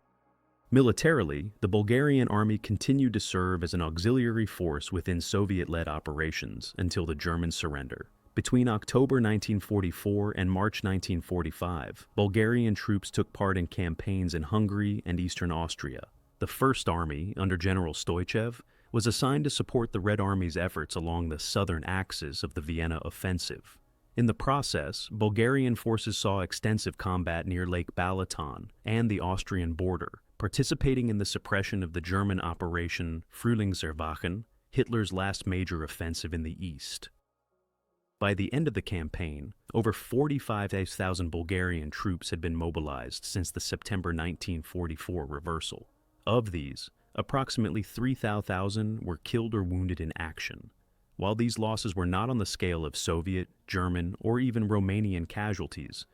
Militarily, the Bulgarian army continued to serve as an auxiliary force within Soviet-led operations until the German surrender. Between October 1944 and March 1945, Bulgarian troops took part in campaigns in Hungary and Eastern Austria. The First Army, under General Stoichev, was assigned to support the Red Army's efforts along the southern axis of the Vienna offensive. In the process, Bulgarian forces saw extensive combat near Lake Balaton and the Austrian border, participating in the suppression of the German Operation Frühlingserwachen, Hitler's last major offensive in the east. By the end of the campaign, over 45,000 Bulgarian troops had been mobilized since the September 1944 reversal. Of these, approximately 3,000 were killed or wounded in action. While these losses were not on the scale of Soviet, German, or even Romanian casualties,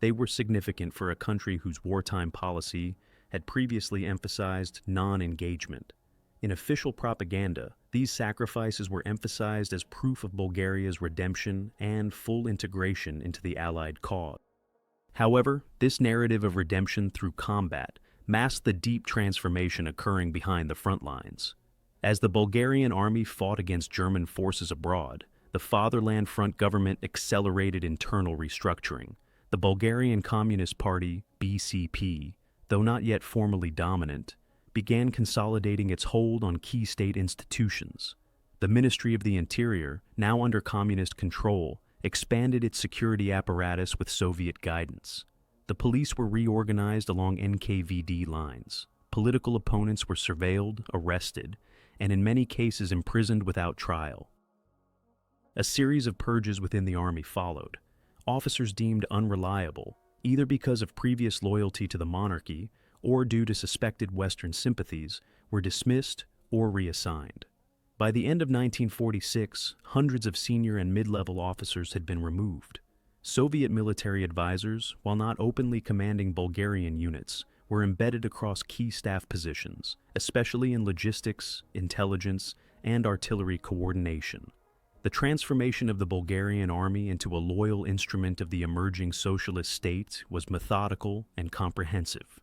they were significant for a country whose wartime policy had previously emphasized non-engagement. In official propaganda, these sacrifices were emphasized as proof of Bulgaria's redemption and full integration into the Allied cause. However, this narrative of redemption through combat masked the deep transformation occurring behind the front lines. As the Bulgarian army fought against German forces abroad, the Fatherland Front government accelerated internal restructuring. The Bulgarian Communist Party, BCP, though not yet formally dominant, began consolidating its hold on key state institutions. The Ministry of the Interior, now under communist control, expanded its security apparatus with Soviet guidance. The police were reorganized along NKVD lines. Political opponents were surveilled, arrested, and in many cases imprisoned without trial. A series of purges within the army followed. Officers deemed unreliable, either because of previous loyalty to the monarchy or due to suspected Western sympathies, were dismissed or reassigned. By the end of 1946, hundreds of senior and mid-level officers had been removed. Soviet military advisors, while not openly commanding Bulgarian units, were embedded across key staff positions, especially in logistics, intelligence, and artillery coordination. The transformation of the Bulgarian army into a loyal instrument of the emerging socialist state was methodical and comprehensive.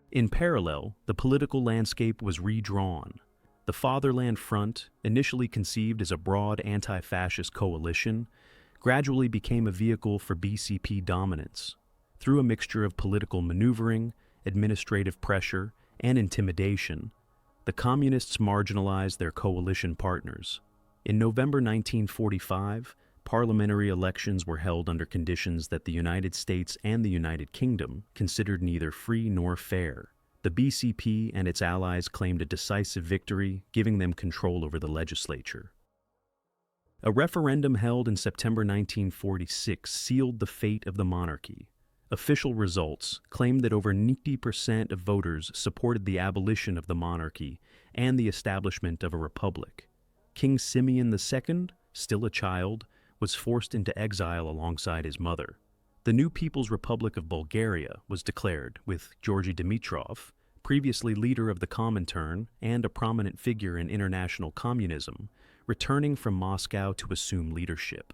In parallel, the political landscape was redrawn. The Fatherland Front, initially conceived as a broad anti-fascist coalition, gradually became a vehicle for BCP dominance. Through a mixture of political maneuvering, administrative pressure, and intimidation, the communists marginalized their coalition partners. In November 1945, Parliamentary elections were held under conditions that the United States and the United Kingdom considered neither free nor fair. The BCP and its allies claimed a decisive victory, giving them control over the legislature. A referendum held in September 1946 sealed the fate of the monarchy. Official results claimed that over 90% of voters supported the abolition of the monarchy and the establishment of a republic. King Simeon II, still a child, was forced into exile alongside his mother. The new People's Republic of Bulgaria was declared, with Georgy Dimitrov, previously leader of the Comintern and a prominent figure in international communism, returning from Moscow to assume leadership.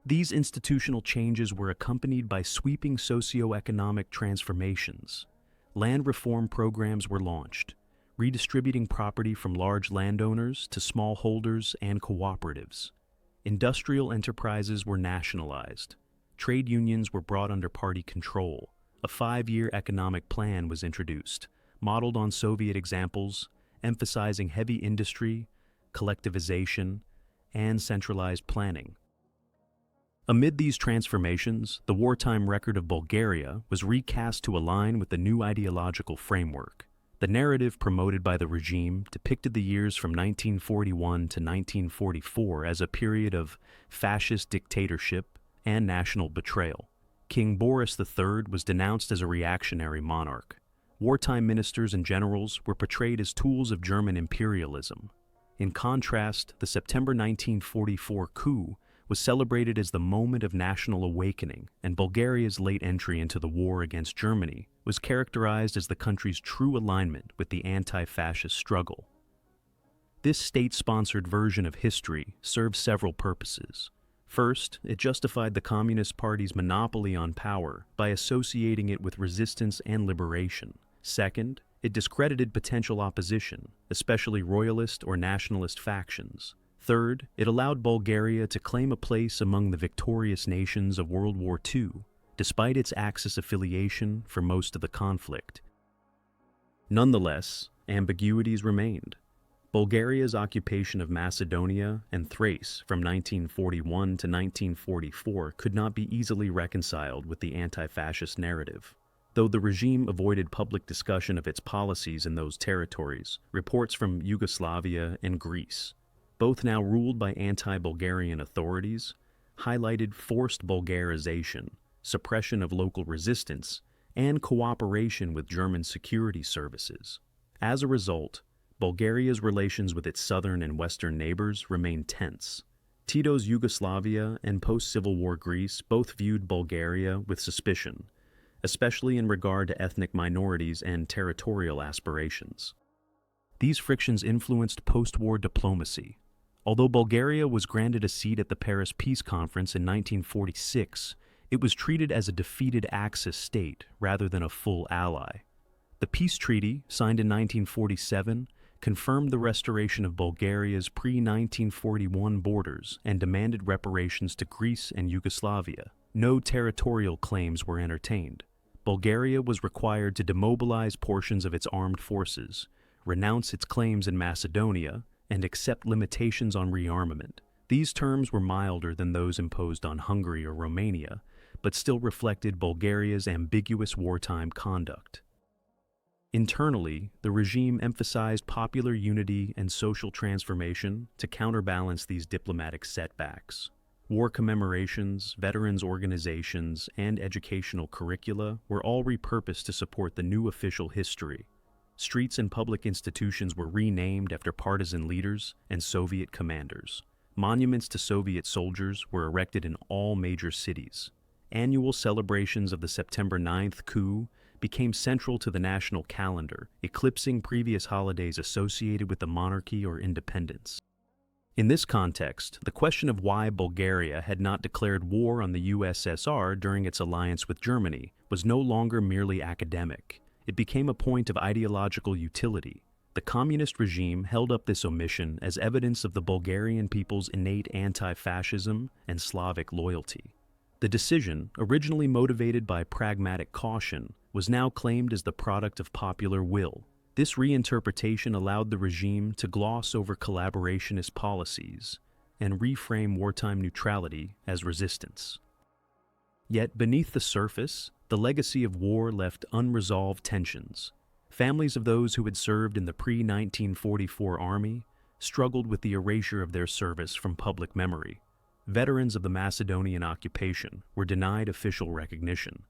These institutional changes were accompanied by sweeping socio-economic transformations. Land reform programs were launched, redistributing property from large landowners to smallholders and cooperatives. Industrial enterprises were nationalized. Trade unions were brought under party control. A 5-year economic plan was introduced, modeled on Soviet examples, emphasizing heavy industry, collectivization, and centralized planning. Amid these transformations, the wartime record of Bulgaria was recast to align with the new ideological framework. The narrative promoted by the regime depicted the years from 1941 to 1944 as a period of fascist dictatorship and national betrayal. King Boris III was denounced as a reactionary monarch. Wartime ministers and generals were portrayed as tools of German imperialism. In contrast, the September 1944 coup was celebrated as the moment of national awakening, and Bulgaria's late entry into the war against Germany was characterized as the country's true alignment with the anti-fascist struggle. This state-sponsored version of history served several purposes. First, it justified the Communist Party's monopoly on power by associating it with resistance and liberation. Second, it discredited potential opposition, especially royalist or nationalist factions. Third, it allowed Bulgaria to claim a place among the victorious nations of World War II, despite its Axis affiliation for most of the conflict. Nonetheless, ambiguities remained. Bulgaria's occupation of Macedonia and Thrace from 1941 to 1944 could not be easily reconciled with the anti-fascist narrative. Though the regime avoided public discussion of its policies in those territories, reports from Yugoslavia and Greece, both now ruled by anti-Bulgarian authorities, highlighted forced Bulgarization, suppression of local resistance, and cooperation with German security services. As a result, Bulgaria's relations with its southern and western neighbors remained tense. Tito's Yugoslavia and post-Civil War Greece both viewed Bulgaria with suspicion, especially in regard to ethnic minorities and territorial aspirations. These frictions influenced post-war diplomacy. Although Bulgaria was granted a seat at the Paris Peace Conference in 1946, it was treated as a defeated Axis state rather than a full ally. The peace treaty, signed in 1947, confirmed the restoration of Bulgaria's pre-1941 borders and demanded reparations to Greece and Yugoslavia. No territorial claims were entertained. Bulgaria was required to demobilize portions of its armed forces, renounce its claims in Macedonia, and accept limitations on rearmament. These terms were milder than those imposed on Hungary or Romania, but still reflected Bulgaria's ambiguous wartime conduct. Internally, the regime emphasized popular unity and social transformation to counterbalance these diplomatic setbacks. War commemorations, veterans organizations, and educational curricula were all repurposed to support the new official history. Streets and public institutions were renamed after partisan leaders and Soviet commanders. Monuments to Soviet soldiers were erected in all major cities. Annual celebrations of the September 9th coup became central to the national calendar, eclipsing previous holidays associated with the monarchy or independence. In this context, the question of why Bulgaria had not declared war on the USSR during its alliance with Germany was no longer merely academic. It became a point of ideological utility. The communist regime held up this omission as evidence of the Bulgarian people's innate anti-fascism and Slavic loyalty. The decision, originally motivated by pragmatic caution, was now claimed as the product of popular will. This reinterpretation allowed the regime to gloss over collaborationist policies, and reframe wartime neutrality as resistance. Yet beneath the surface, the legacy of war left unresolved tensions. Families of those who had served in the pre-1944 army struggled with the erasure of their service from public memory. Veterans of the Macedonian occupation were denied official recognition.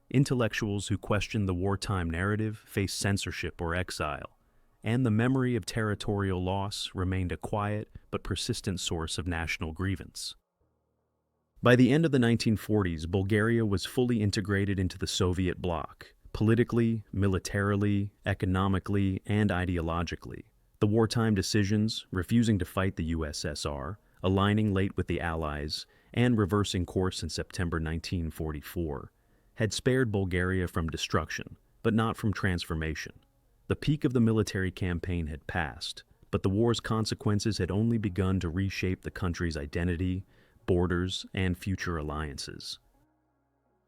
Intellectuals who questioned the wartime narrative faced censorship or exile, and the memory of territorial loss remained a quiet but persistent source of national grievance. By the end of the 1940s, Bulgaria was fully integrated into the Soviet bloc, politically, militarily, economically, and ideologically. The wartime decisions, refusing to fight the USSR, aligning late with the Allies, and reversing course in September 1944, had spared Bulgaria from destruction, but not from transformation. The peak of the military campaign had passed, but the war's consequences had only begun to reshape the country's identity, borders, and future alliances.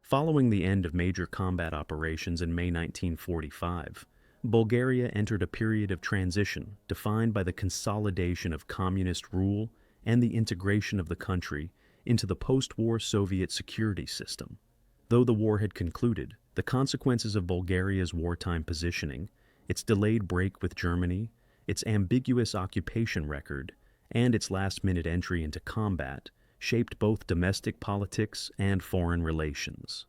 Following the end of major combat operations in May 1945, Bulgaria entered a period of transition defined by the consolidation of communist rule and the integration of the country into the post-war Soviet security system. Though the war had concluded, the consequences of Bulgaria's wartime positioning, its delayed break with Germany, its ambiguous occupation record, and its last-minute entry into combat shaped both domestic politics and foreign relations.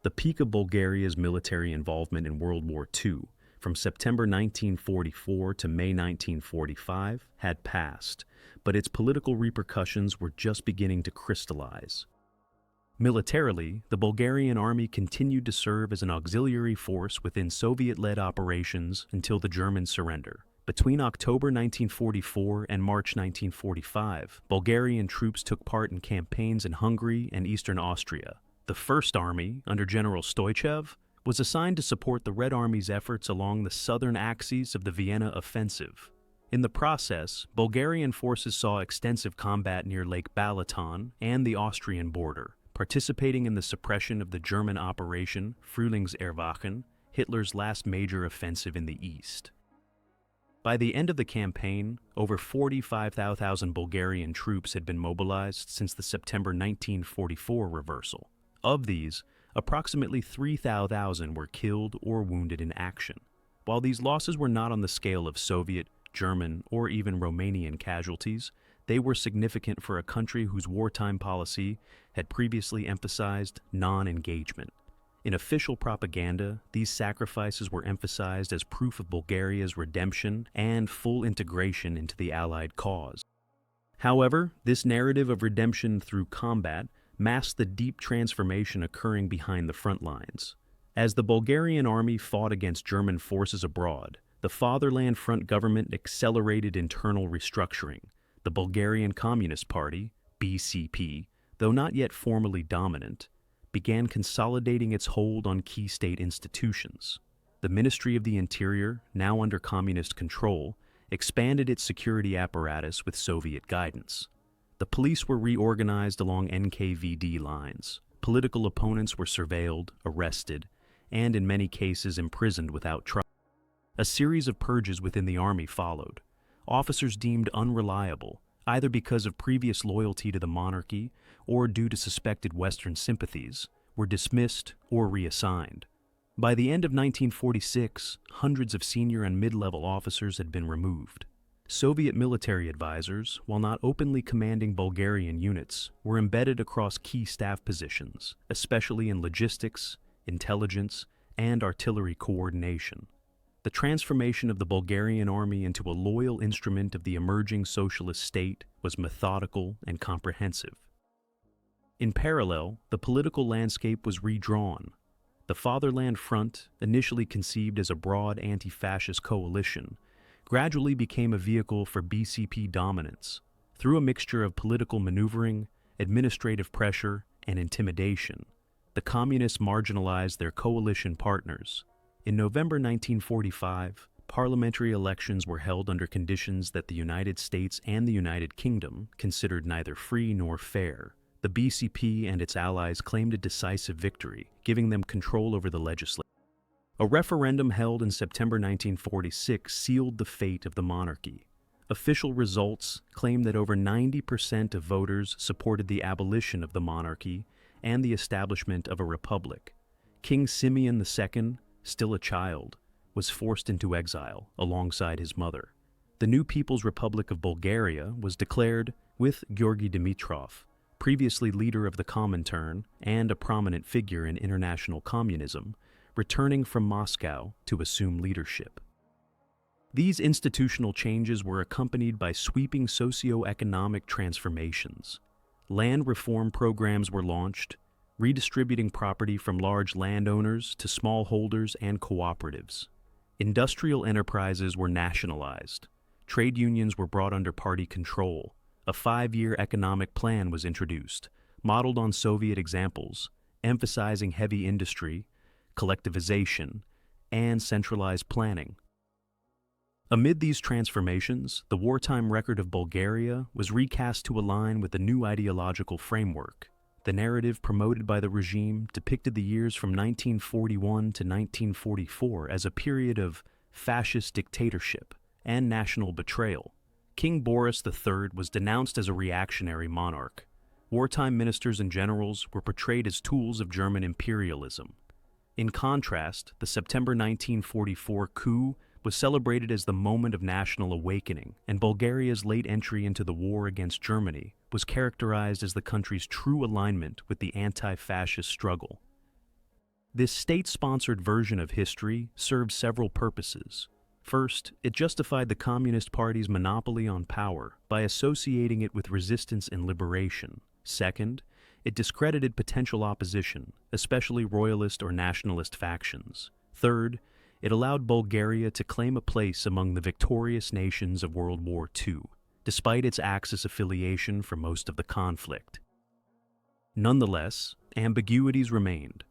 The peak of Bulgaria's military involvement in World War II, from September 1944 to May 1945, had passed, but its political repercussions were just beginning to crystallize. Militarily, the Bulgarian army continued to serve as an auxiliary force within Soviet-led operations until the German surrender. Between October 1944 and March 1945, Bulgarian troops took part in campaigns in Hungary and eastern Austria. The First Army, under General Stoichev, was assigned to support the Red Army's efforts along the southern axes of the Vienna offensive. In the process, Bulgarian forces saw extensive combat near Lake Balaton and the Austrian border, participating in the suppression of the German Operation Frühlingserwachen, Hitler's last major offensive in the east. By the end of the campaign, over 45,000 Bulgarian troops had been mobilized since the September 1944 reversal. Of these, approximately 3,000 were killed or wounded in action. While these losses were not on the scale of Soviet, German, or even Romanian casualties, they were significant for a country whose wartime policy had previously emphasized non-engagement. In official propaganda, these sacrifices were emphasized as proof of Bulgaria's redemption and full integration into the Allied cause. However, this narrative of redemption through combat masked the deep transformation occurring behind the front lines. As the Bulgarian army fought against German forces abroad, the Fatherland Front government accelerated internal restructuring. The Bulgarian Communist Party, BCP, though not yet formally dominant, began consolidating its hold on key state institutions. The Ministry of the Interior, now under communist control, expanded its security apparatus with Soviet guidance. The police were reorganized along NKVD lines. Political opponents were surveilled, arrested, and in many cases imprisoned without trial. A series of purges within the army followed. Officers deemed unreliable, either because of previous loyalty to the monarchy or due to suspected Western sympathies, were dismissed or reassigned. By the end of 1946, hundreds of senior and mid-level officers had been removed. Soviet military advisors, while not openly commanding Bulgarian units, were embedded across key staff positions, especially in logistics, intelligence, and artillery coordination. The transformation of the Bulgarian army into a loyal instrument of the emerging socialist state was methodical and comprehensive. In parallel, the political landscape was redrawn. The Fatherland Front, initially conceived as a broad anti-fascist coalition, gradually became a vehicle for BCP dominance. Through a mixture of political maneuvering, administrative pressure, and intimidation, the communists marginalized their coalition partners. In November 1945, parliamentary elections were held under conditions that the United States and the United Kingdom considered neither free nor fair. The BCP and its allies claimed a decisive victory, giving them control over the legislature. A referendum held in September 1946 sealed the fate of the monarchy. Official results claim that over 90% of voters supported the abolition of the monarchy and the establishment of a republic. King Simeon II, still a child, was forced into exile alongside his mother. The new People's Republic of Bulgaria was declared with Georgy Dimitrov, previously leader of the Comintern and a prominent figure in international communism, returning from Moscow to assume leadership. These institutional changes were accompanied by sweeping socio-economic transformations. Land reform programs were launched, redistributing property from large landowners to smallholders and cooperatives. Industrial enterprises were nationalized. Trade unions were brought under party control. A 5-year economic plan was introduced, modeled on Soviet examples, emphasizing heavy industry, collectivization, and centralized planning. Amid these transformations, the wartime record of Bulgaria was recast to align with the new ideological framework. The narrative promoted by the regime depicted the years from 1941 to 1944 as a period of fascist dictatorship and national betrayal. King Boris III was denounced as a reactionary monarch. Wartime ministers and generals were portrayed as tools of German imperialism. In contrast, the September 1944 coup was celebrated as the moment of national awakening, and Bulgaria's late entry into the war against Germany was characterized as the country's true alignment with the anti-fascist struggle. This state-sponsored version of history served several purposes. First, it justified the Communist Party's monopoly on power by associating it with resistance and liberation. Second, it discredited potential opposition, especially royalist or nationalist factions. Third, it allowed Bulgaria to claim a place among the victorious nations of World War II, despite its Axis affiliation for most of the conflict. Nonetheless, ambiguities remained.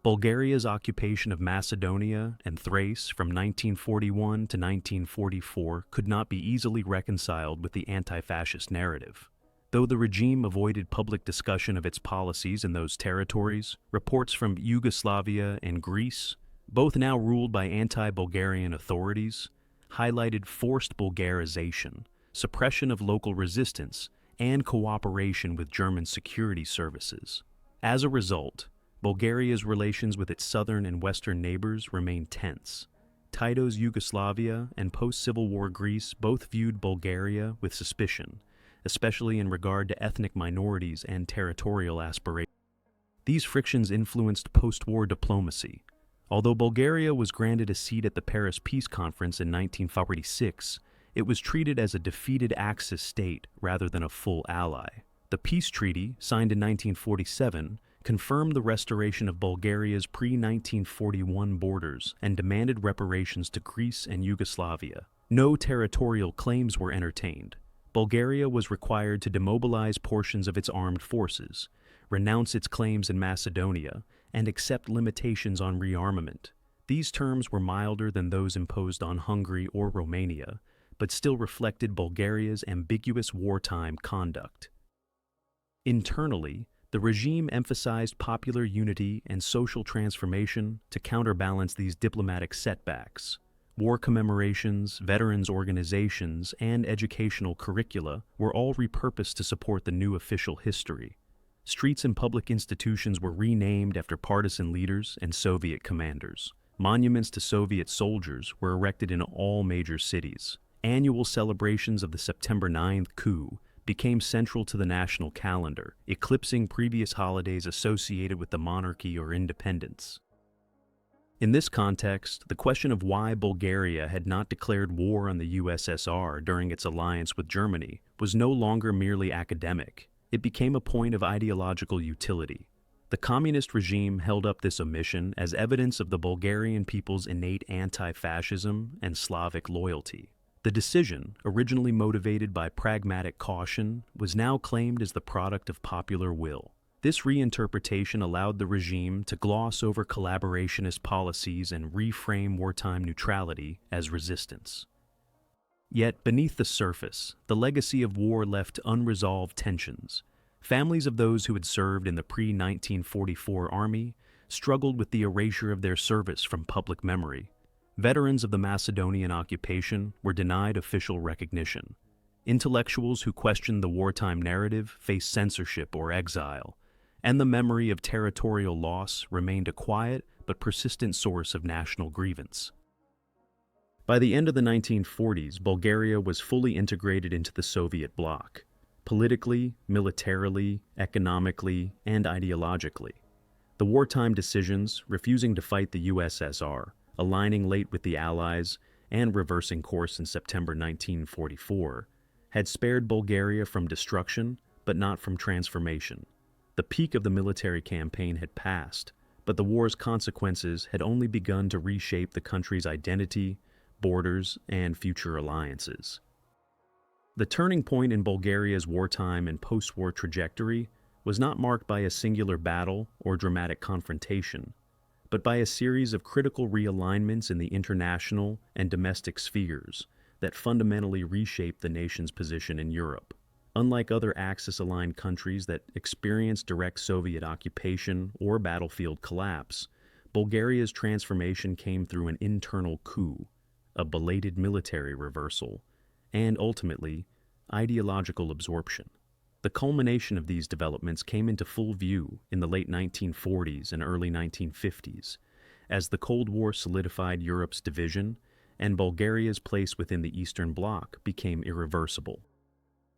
Bulgaria's occupation of Macedonia and Thrace from 1941 to 1944 could not be easily reconciled with the anti-fascist narrative. Though the regime avoided public discussion of its policies in those territories, reports from Yugoslavia and Greece, both now ruled by anti-Bulgarian authorities, highlighted forced Bulgarization, suppression of local resistance, and cooperation with German security services. As a result, Bulgaria's relations with its southern and western neighbors remained tense. Tito's Yugoslavia and post-Civil War Greece both viewed Bulgaria with suspicion, especially in regard to ethnic minorities and territorial aspirations. These frictions influenced post-war diplomacy. Although Bulgaria was granted a seat at the Paris Peace Conference in 1946, it was treated as a defeated Axis state rather than a full ally. The peace treaty, signed in 1947, confirmed the restoration of Bulgaria's pre-1941 borders and demanded reparations to Greece and Yugoslavia. No territorial claims were entertained. Bulgaria was required to demobilize portions of its armed forces, renounce its claims in Macedonia, and accept limitations on rearmament. These terms were milder than those imposed on Hungary or Romania, but still reflected Bulgaria's ambiguous wartime conduct. Internally, the regime emphasized popular unity and social transformation to counterbalance these diplomatic setbacks. War commemorations, veterans organizations, and educational curricula were all repurposed to support the new official history. Streets and public institutions were renamed after partisan leaders and Soviet commanders. Monuments to Soviet soldiers were erected in all major cities. Annual celebrations of the September 9th coup became central to the national calendar, eclipsing previous holidays associated with the monarchy or independence. In this context, the question of why Bulgaria had not declared war on the USSR during its alliance with Germany was no longer merely academic. It became a point of ideological utility. The communist regime held up this omission as evidence of the Bulgarian people's innate anti-fascism and Slavic loyalty. The decision, originally motivated by pragmatic caution, was now claimed as the product of popular will. This reinterpretation allowed the regime to gloss over collaborationist policies and reframe wartime neutrality as resistance. Yet, beneath the surface, the legacy of war left unresolved tensions. Families of those who had served in the pre-1944 army struggled with the erasure of their service from public memory. Veterans of the Macedonian occupation were denied official recognition. Intellectuals who questioned the wartime narrative faced censorship or exile, and the memory of territorial loss remained a quiet but persistent source of national grievance. By the end of the 1940s, Bulgaria was fully integrated into the Soviet bloc, politically, militarily, economically, and ideologically. The wartime decisions, refusing to fight the USSR, aligning late with the Allies, and reversing course in September 1944, had spared Bulgaria from destruction, but not from transformation. The peak of the military campaign had passed, but the war's consequences had only begun to reshape the country's identity, borders, and future alliances. The turning point in Bulgaria's wartime and post-war trajectory was not marked by a singular battle or dramatic confrontation, but by a series of critical realignments in the international and domestic spheres that fundamentally reshaped the nation's position in Europe. Unlike other Axis-aligned countries that experienced direct Soviet occupation or battlefield collapse, Bulgaria's transformation came through an internal coup, a belated military reversal, and ultimately, ideological absorption. The culmination of these developments came into full view in the late 1940s and early 1950s, as the Cold War solidified Europe's division and Bulgaria's place within the Eastern Bloc became irreversible.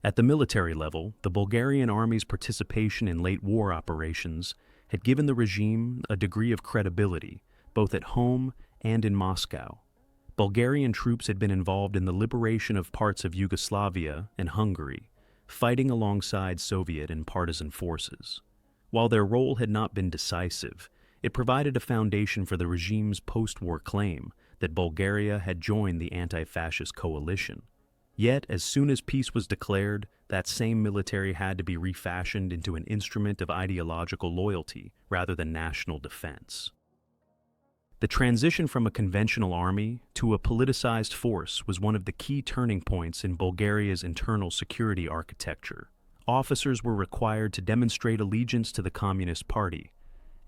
At the military level, the Bulgarian army's participation in late war operations had given the regime a degree of credibility, both at home and in Moscow. Bulgarian troops had been involved in the liberation of parts of Yugoslavia and Hungary, fighting alongside Soviet and partisan forces. While their role had not been decisive, it provided a foundation for the regime's post-war claim that Bulgaria had joined the anti-fascist coalition. Yet, as soon as peace was declared, that same military had to be refashioned into an instrument of ideological loyalty rather than national defense. The transition from a conventional army to a politicized force was one of the key turning points in Bulgaria's internal security architecture. Officers were required to demonstrate allegiance to the Communist Party,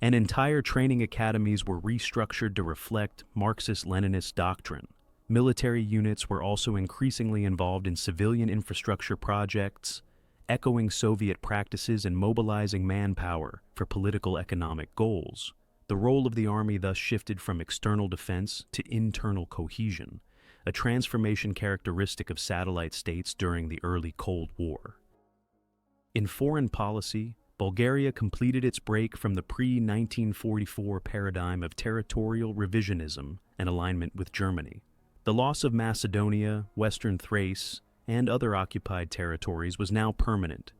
and entire training academies were restructured to reflect Marxist-Leninist doctrine. Military units were also increasingly involved in civilian infrastructure projects, echoing Soviet practices and mobilizing manpower for political economic goals. The role of the army thus shifted from external defense to internal cohesion, a transformation characteristic of satellite states during the early Cold War. In foreign policy, Bulgaria completed its break from the pre-1944 paradigm of territorial revisionism and alignment with Germany. The loss of Macedonia, Western Thrace, and other occupied territories was now permanent.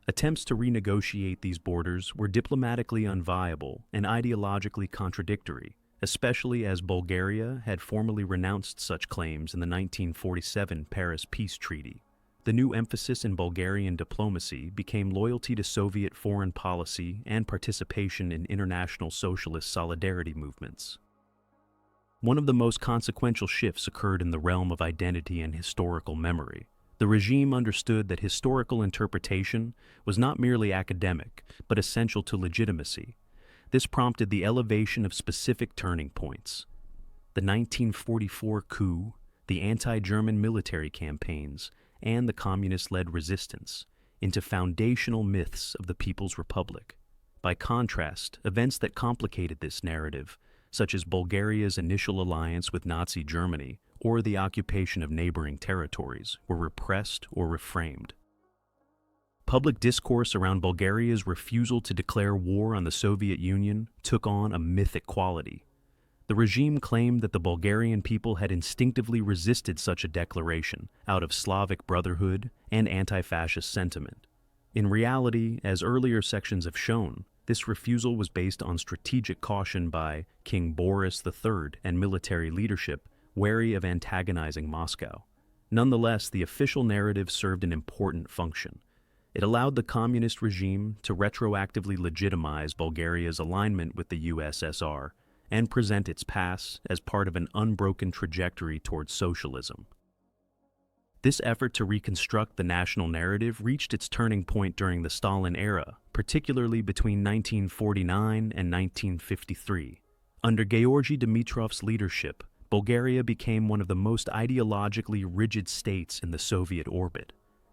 Attempts to renegotiate these borders were diplomatically unviable and ideologically contradictory, especially as Bulgaria had formally renounced such claims in the 1947 Paris Peace Treaty. The new emphasis in Bulgarian diplomacy became loyalty to Soviet foreign policy and participation in international socialist solidarity movements. One of the most consequential shifts occurred in the realm of identity and historical memory. The regime understood that historical interpretation was not merely academic, but essential to legitimacy. This prompted the elevation of specific turning points. The 1944 coup, the anti-German military campaigns, and the communist-led resistance into foundational myths of the People's Republic. By contrast, events that complicated this narrative, such as Bulgaria's initial alliance with Nazi Germany or the occupation of neighboring territories, were repressed or reframed. Public discourse around Bulgaria's refusal to declare war on the Soviet Union took on a mythic quality. The regime claimed that the Bulgarian people had instinctively resisted such a declaration out of Slavic brotherhood and anti-fascist sentiment. In reality, as earlier sections have shown, this refusal was based on strategic caution by King Boris III and military leadership wary of antagonizing Moscow. Nonetheless, the official narrative served an important function. It allowed the communist regime to retroactively legitimize Bulgaria's alignment with the USSR and present its past as part of an unbroken trajectory towards socialism. This effort to reconstruct the national narrative reached its turning point during the Stalin era, particularly between 1949 and 1953. Under Georgy Dimitrov's leadership, Bulgaria became one of the most ideologically rigid states in the Soviet orbit.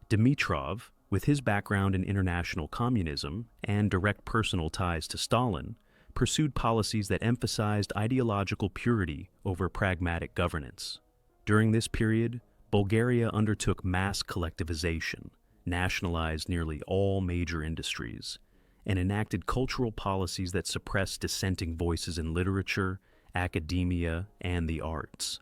Dimitrov, with his background in international communism and direct personal ties to Stalin, pursued policies that emphasized ideological purity over pragmatic governance. During this period, Bulgaria undertook mass collectivization, nationalized nearly all major industries, and enacted cultural policies that suppressed dissenting voices in literature, academia, and the arts.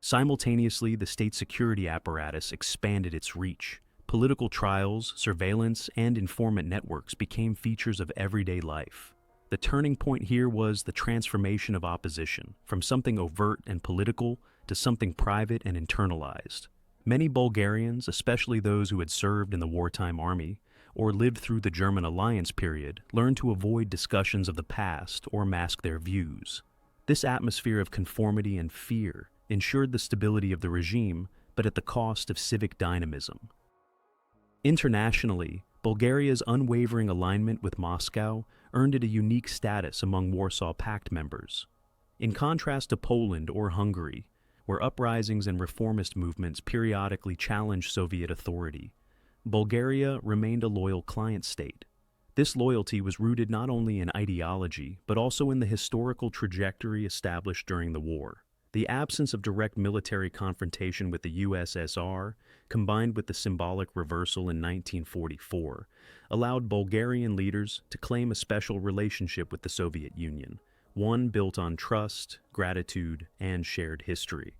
Simultaneously, the state security apparatus expanded its reach. Political trials, surveillance, and informant networks became features of everyday life. The turning point here was the transformation of opposition, from something overt and political to something private and internalized. Many Bulgarians, especially those who had served in the wartime army or lived through the German alliance period, learned to avoid discussions of the past or mask their views. This atmosphere of conformity and fear ensured the stability of the regime, but at the cost of civic dynamism. Internationally, Bulgaria's unwavering alignment with Moscow earned it a unique status among Warsaw Pact members. In contrast to Poland or Hungary, where uprisings and reformist movements periodically challenged Soviet authority, Bulgaria remained a loyal client state. This loyalty was rooted not only in ideology, but also in the historical trajectory established during the war. The absence of direct military confrontation with the USSR, combined with the symbolic reversal in 1944, allowed Bulgarian leaders to claim a special relationship with the Soviet Union, one built on trust, gratitude, and shared history.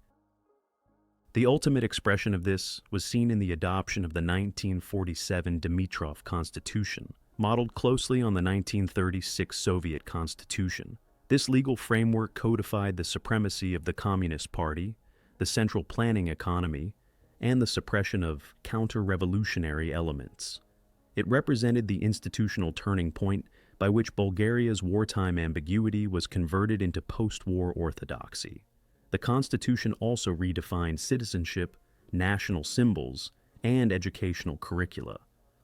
The ultimate expression of this was seen in the adoption of the 1947 Dimitrov Constitution, modeled closely on the 1936 Soviet Constitution. This legal framework codified the supremacy of the Communist Party, the central planning economy, and the suppression of counter-revolutionary elements. It represented the institutional turning point by which Bulgaria's wartime ambiguity was converted into post-war orthodoxy. The Constitution also redefined citizenship, national symbols, and educational curricula,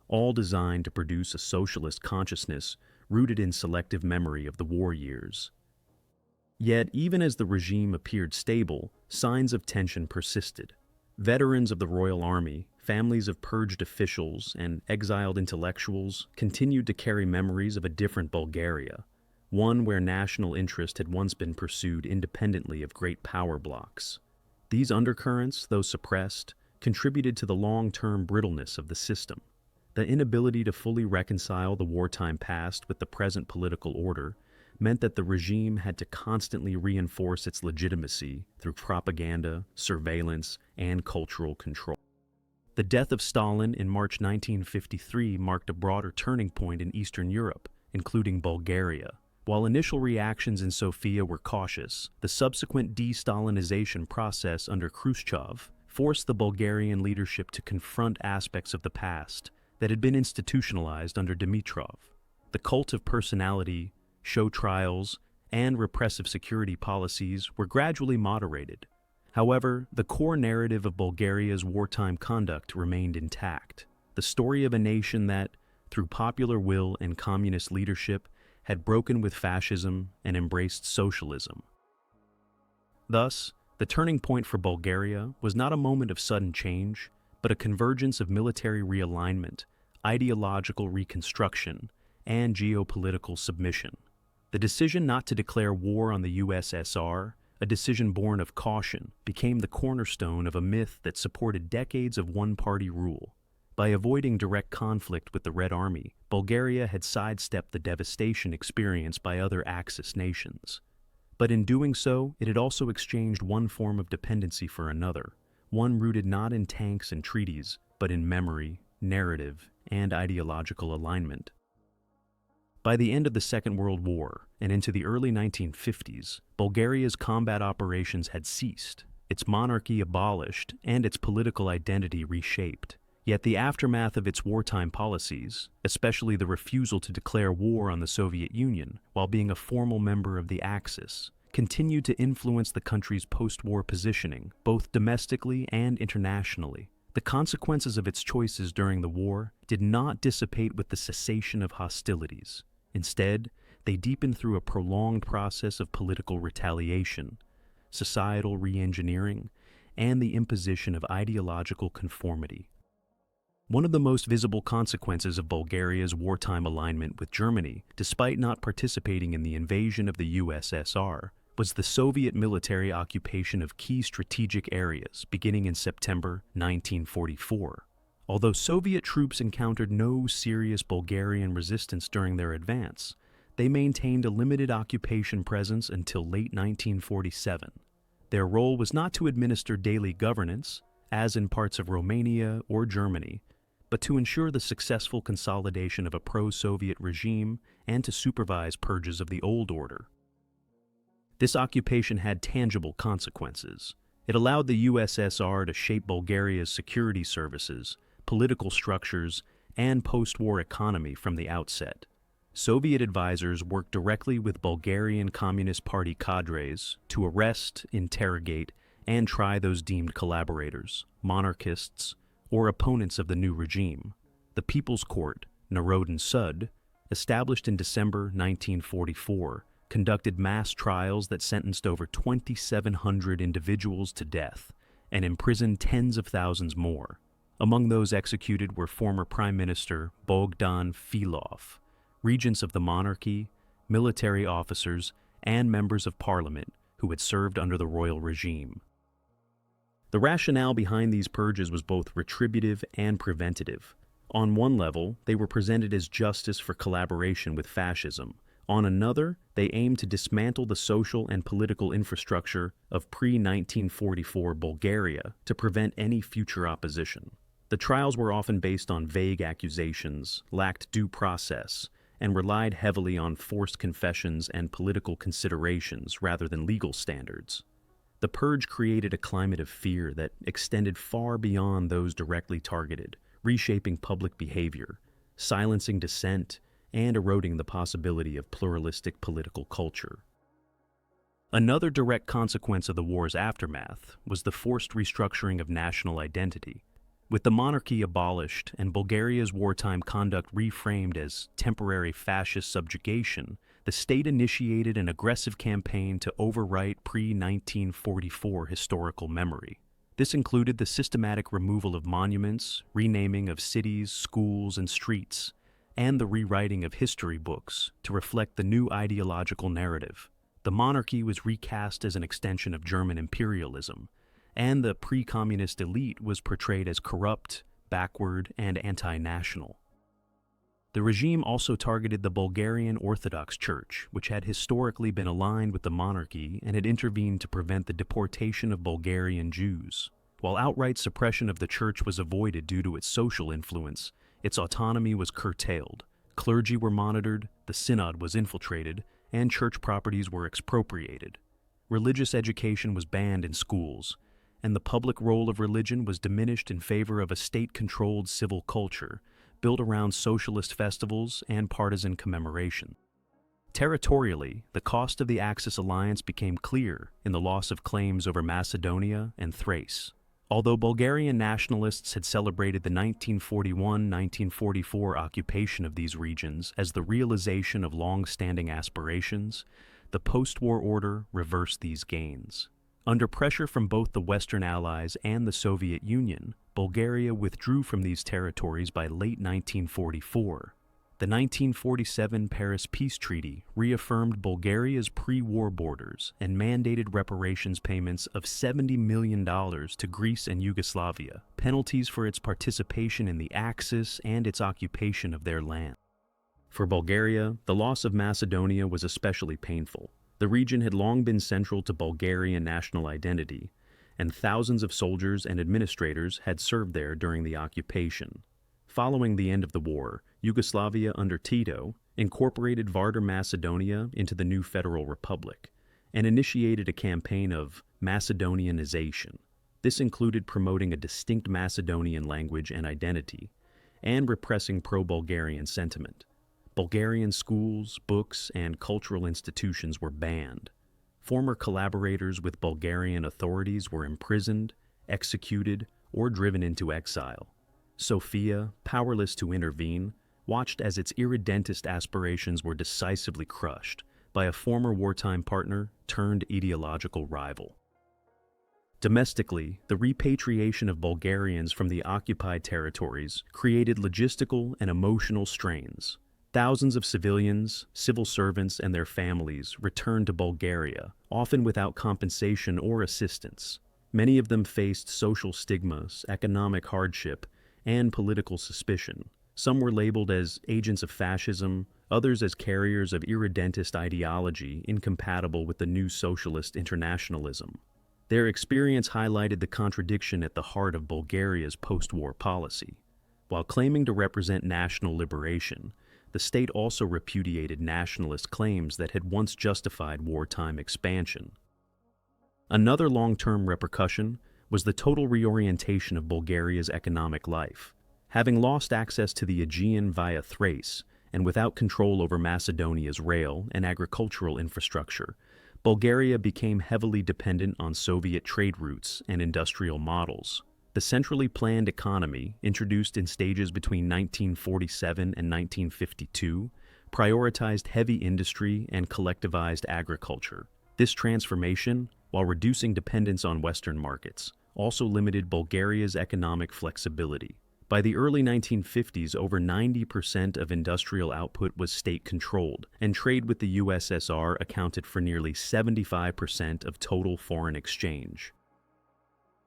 all designed to produce a socialist consciousness rooted in selective memory of the war years. Yet, even as the regime appeared stable, signs of tension persisted. Veterans of the Royal Army, families of purged officials, and exiled intellectuals continued to carry memories of a different Bulgaria, one where national interest had once been pursued independently of great power blocs. These undercurrents, though suppressed, contributed to the long-term brittleness of the system. The inability to fully reconcile the wartime past with the present political order meant that the regime had to constantly reinforce its legitimacy through propaganda, surveillance, and cultural control. The death of Stalin in March 1953 marked a broader turning point in Eastern Europe, including Bulgaria. While initial reactions in Sofia were cautious, the subsequent de-Stalinization process under Khrushchev forced the Bulgarian leadership to confront aspects of the past that had been institutionalized under Dimitrov. The cult of personality, show trials, and repressive security policies were gradually moderated. However, the core narrative of Bulgaria's wartime conduct remained intact. The story of a nation that, through popular will and communist leadership, had broken with fascism and embraced socialism. Thus, the turning point for Bulgaria was not a moment of sudden change, but a convergence of military realignment, ideological reconstruction, and geopolitical submission. The decision not to declare war on the USSR, a decision born of caution, became the cornerstone of a myth that supported decades of one-party rule. By avoiding direct conflict with the Red Army, Bulgaria had sidestepped the devastation experienced by other Axis nations. But in doing so, it had also exchanged one form of dependency for another, one rooted not in tanks and treaties, but in memory, narrative, and ideological alignment. By the end of the Second World War and into the early 1950s, Bulgaria's combat operations had ceased, its monarchy abolished, and its political identity reshaped. Yet the aftermath of its wartime policies, especially the refusal to declare war on the Soviet Union while being a formal member of the Axis, continued to influence the country's post-war positioning, both domestically and internationally. The consequences of its choices during the war did not dissipate with the cessation of hostilities. Instead, they deepened through a prolonged process of political retaliation, societal re-engineering, and the imposition of ideological conformity. One of the most visible consequences of Bulgaria's wartime alignment with Germany, despite not participating in the invasion of the USSR, was the Soviet military occupation of key strategic areas beginning in September 1944. Although Soviet troops encountered no serious Bulgarian resistance during their advance, they maintained a limited occupation presence until late 1947. Their role was not to administer daily governance, as in parts of Romania or Germany, but to ensure the successful consolidation of a pro-Soviet regime and to supervise purges of the old order. This occupation had tangible consequences. It allowed the USSR to shape Bulgaria's security services, political structures, and post-war economy from the outset. Soviet advisors worked directly with Bulgarian Communist Party cadres to arrest, interrogate, and try those deemed collaborators, monarchists, or opponents of the new regime. The People's Court, Narodny Sud, established in December 1944, conducted mass trials that sentenced over 2,700 individuals to death and imprisoned tens of thousands more. Among those executed were former Prime Minister Bogdan Filov, regents of the monarchy, military officers, and members of parliament who had served under the royal regime. The rationale behind these purges was both retributive and preventative. On one level, they were presented as justice for collaboration with fascism. On another, they aimed to dismantle the social and political infrastructure of pre-1944 Bulgaria to prevent any future opposition. The trials were often based on vague accusations, lacked due process, and relied heavily on forced confessions and political considerations rather than legal standards. The purge created a climate of fear that extended far beyond those directly targeted, reshaping public behavior, silencing dissent, and eroding the possibility of pluralistic political culture. Another direct consequence of the war's aftermath was the forced restructuring of national identity. With the monarchy abolished and Bulgaria's wartime conduct reframed as temporary fascist subjugation, the state initiated an aggressive campaign to overwrite pre-1944 historical memory. This included the systematic removal of monuments, renaming of cities, schools, and streets, and the rewriting of history books to reflect the new ideological narrative. The monarchy was recast as an extension of German imperialism, and the pre-communist elite was portrayed as corrupt, backward, and anti-national. The regime also targeted the Bulgarian Orthodox Church, which had historically been aligned with the monarchy and had intervened to prevent the deportation of Bulgarian Jews. While outright suppression of the church was avoided due to its social influence, its autonomy was curtailed. Clergy were monitored, the synod was infiltrated, and church properties were expropriated. Religious education was banned in schools, and the public role of religion was diminished in favor of a state-controlled civil culture built around socialist festivals and partisan commemoration. Territorially, the cost of the Axis alliance became clear in the loss of claims over Macedonia and Thrace. Although Bulgarian nationalists had celebrated the 1941-1944 occupation of these regions as the realization of long-standing aspirations, the post-war order reversed these gains. Under pressure from both the Western Allies and the Soviet Union, Bulgaria withdrew from these territories by late 1944. The 1947 Paris Peace Treaty reaffirmed Bulgaria's pre-war borders and mandated reparations payments of $70 million to Greece and Yugoslavia, penalties for its participation in the Axis and its occupation of their land. For Bulgaria, the loss of Macedonia was especially painful. The region had long been central to Bulgarian national identity, and thousands of soldiers and administrators had served there during the occupation. Following the end of the war, Yugoslavia under Tito incorporated Vardar Macedonia into the new Federal Republic and initiated a campaign of Macedonianization. This included promoting a distinct Macedonian language and identity and repressing pro-Bulgarian sentiment. Bulgarian schools, books, and cultural institutions were banned. Former collaborators with Bulgarian authorities were imprisoned, executed, or driven into exile. Sofia, powerless to intervene, watched as its irredentist aspirations were decisively crushed by a former wartime partner turned ideological rival. Domestically, the repatriation of Bulgarians from the occupied territories created logistical and emotional strains. Thousands of civilians, civil servants, and their families returned to Bulgaria, often without compensation or assistance. Many of them faced social stigmas, economic hardship, and political suspicion. Some were labeled as agents of fascism, others as carriers of irredentist ideology incompatible with the new socialist internationalism. Their experience highlighted the contradiction at the heart of Bulgaria's post-war policy. While claiming to represent national liberation, the state also repudiated nationalist claims that had once justified wartime expansion. Another long-term repercussion was the total reorientation of Bulgaria's economic life. Having lost access to the Aegean via Thrace, and without control over Macedonia's rail and agricultural infrastructure, Bulgaria became heavily dependent on Soviet trade routes and industrial models. The centrally planned economy, introduced in stages between 1947 and 1952, prioritized heavy industry and collectivized agriculture. This transformation, while reducing dependence on Western markets, also limited Bulgaria's economic flexibility. By the early 1950s, over 90% of industrial output was state-controlled, and trade with the USSR accounted for nearly 75% of total foreign exchange.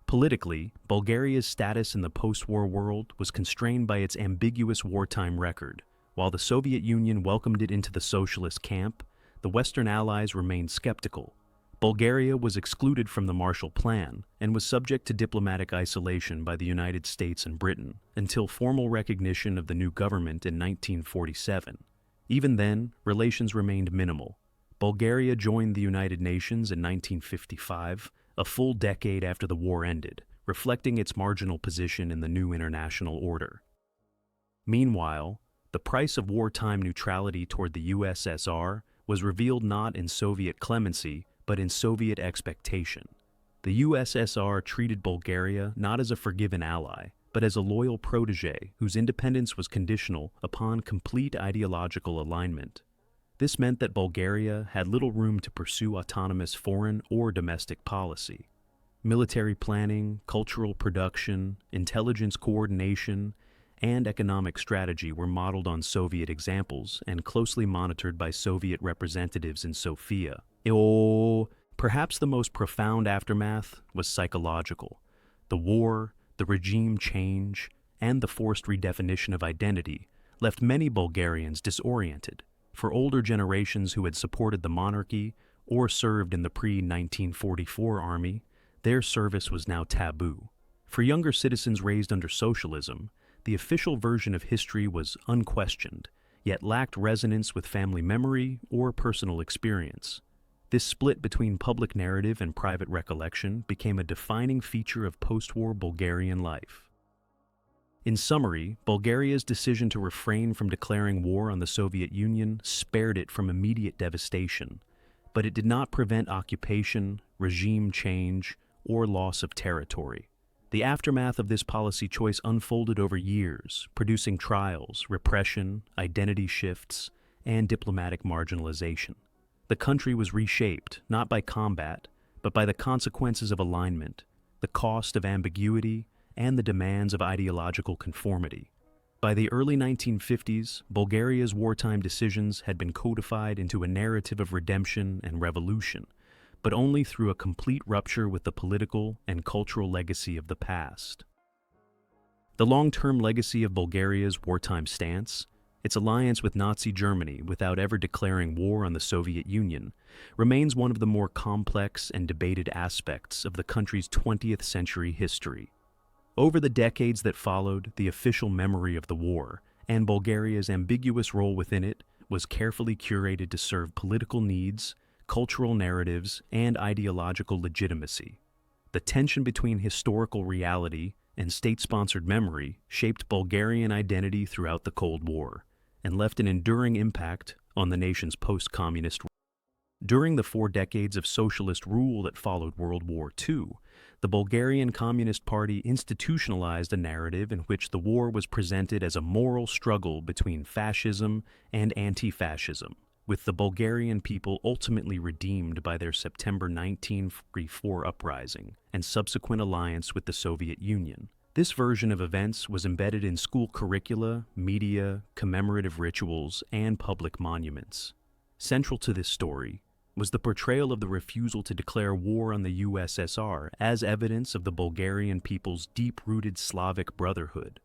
Politically, Bulgaria's status in the post-war world was constrained by its ambiguous wartime record. While the Soviet Union welcomed it into the socialist camp, the Western allies remained skeptical. Bulgaria was excluded from the Marshall Plan and was subject to diplomatic isolation by the United States and Britain until formal recognition of the new government in 1947. Even then, relations remained minimal. Bulgaria joined the United Nations in 1955, a full decade after the war ended, reflecting its marginal position in the new international order. Meanwhile, the price of wartime neutrality toward the USSR was revealed not in Soviet clemency, but in Soviet expectation. The USSR treated Bulgaria not as a forgiven ally, but as a loyal protege whose independence was conditional upon complete ideological alignment. This meant that Bulgaria had little room to pursue autonomous foreign or domestic policy. Military planning, cultural production, intelligence coordination, and economic strategy were modeled on Soviet examples and closely monitored by Soviet representatives in Sofia. Perhaps the most profound aftermath was psychological. The war, the regime change, and the forced redefinition of identity left many Bulgarians disoriented. For older generations who had supported the monarchy or served in the pre-1944 army, their service was now taboo. For younger citizens raised under socialism, the official version of history was unquestioned, yet lacked resonance with family memory or personal experience. This split between public narrative and private recollection became a defining feature of post-war Bulgarian life. In summary, Bulgaria's decision to refrain from declaring war on the Soviet Union spared it from immediate devastation, but it did not prevent occupation, regime change, or loss of territory. The aftermath of this policy choice unfolded over years, producing trials, repression, identity shifts, and diplomatic marginalization. The country was reshaped, not by combat, but by the consequences of alignment, the cost of ambiguity, and the demands of ideological conformity. By the early 1950s, Bulgaria's wartime decisions had been codified into a narrative of redemption and revolution, but only through a complete rupture with the political and cultural legacy of the past. The long-term legacy of Bulgaria's wartime stance, its alliance with Nazi Germany without ever declaring war on the Soviet Union, remains one of the more complex and debated aspects of the country's 20th century history. Over the decades that followed, the official memory of the war and Bulgaria's ambiguous role within it was carefully curated to serve political needs, cultural narratives, and ideological legitimacy. The tension between historical reality and state-sponsored memory shaped Bulgarian identity throughout the Cold War and left an enduring impact on the nation's post-communist. During the 4 decades of socialist rule that followed World War II, the Bulgarian Communist Party institutionalized a narrative in which the war was presented as a moral struggle between fascism and anti-fascism. with the Bulgarian people ultimately redeemed by their September 1944 uprising and subsequent alliance with the Soviet Union. This version of events was embedded in school curricula, media, commemorative rituals, and public monuments. Central to this story was the portrayal of the refusal to declare war on the USSR as evidence of the Bulgarian people's deep-rooted Slavic brotherhood,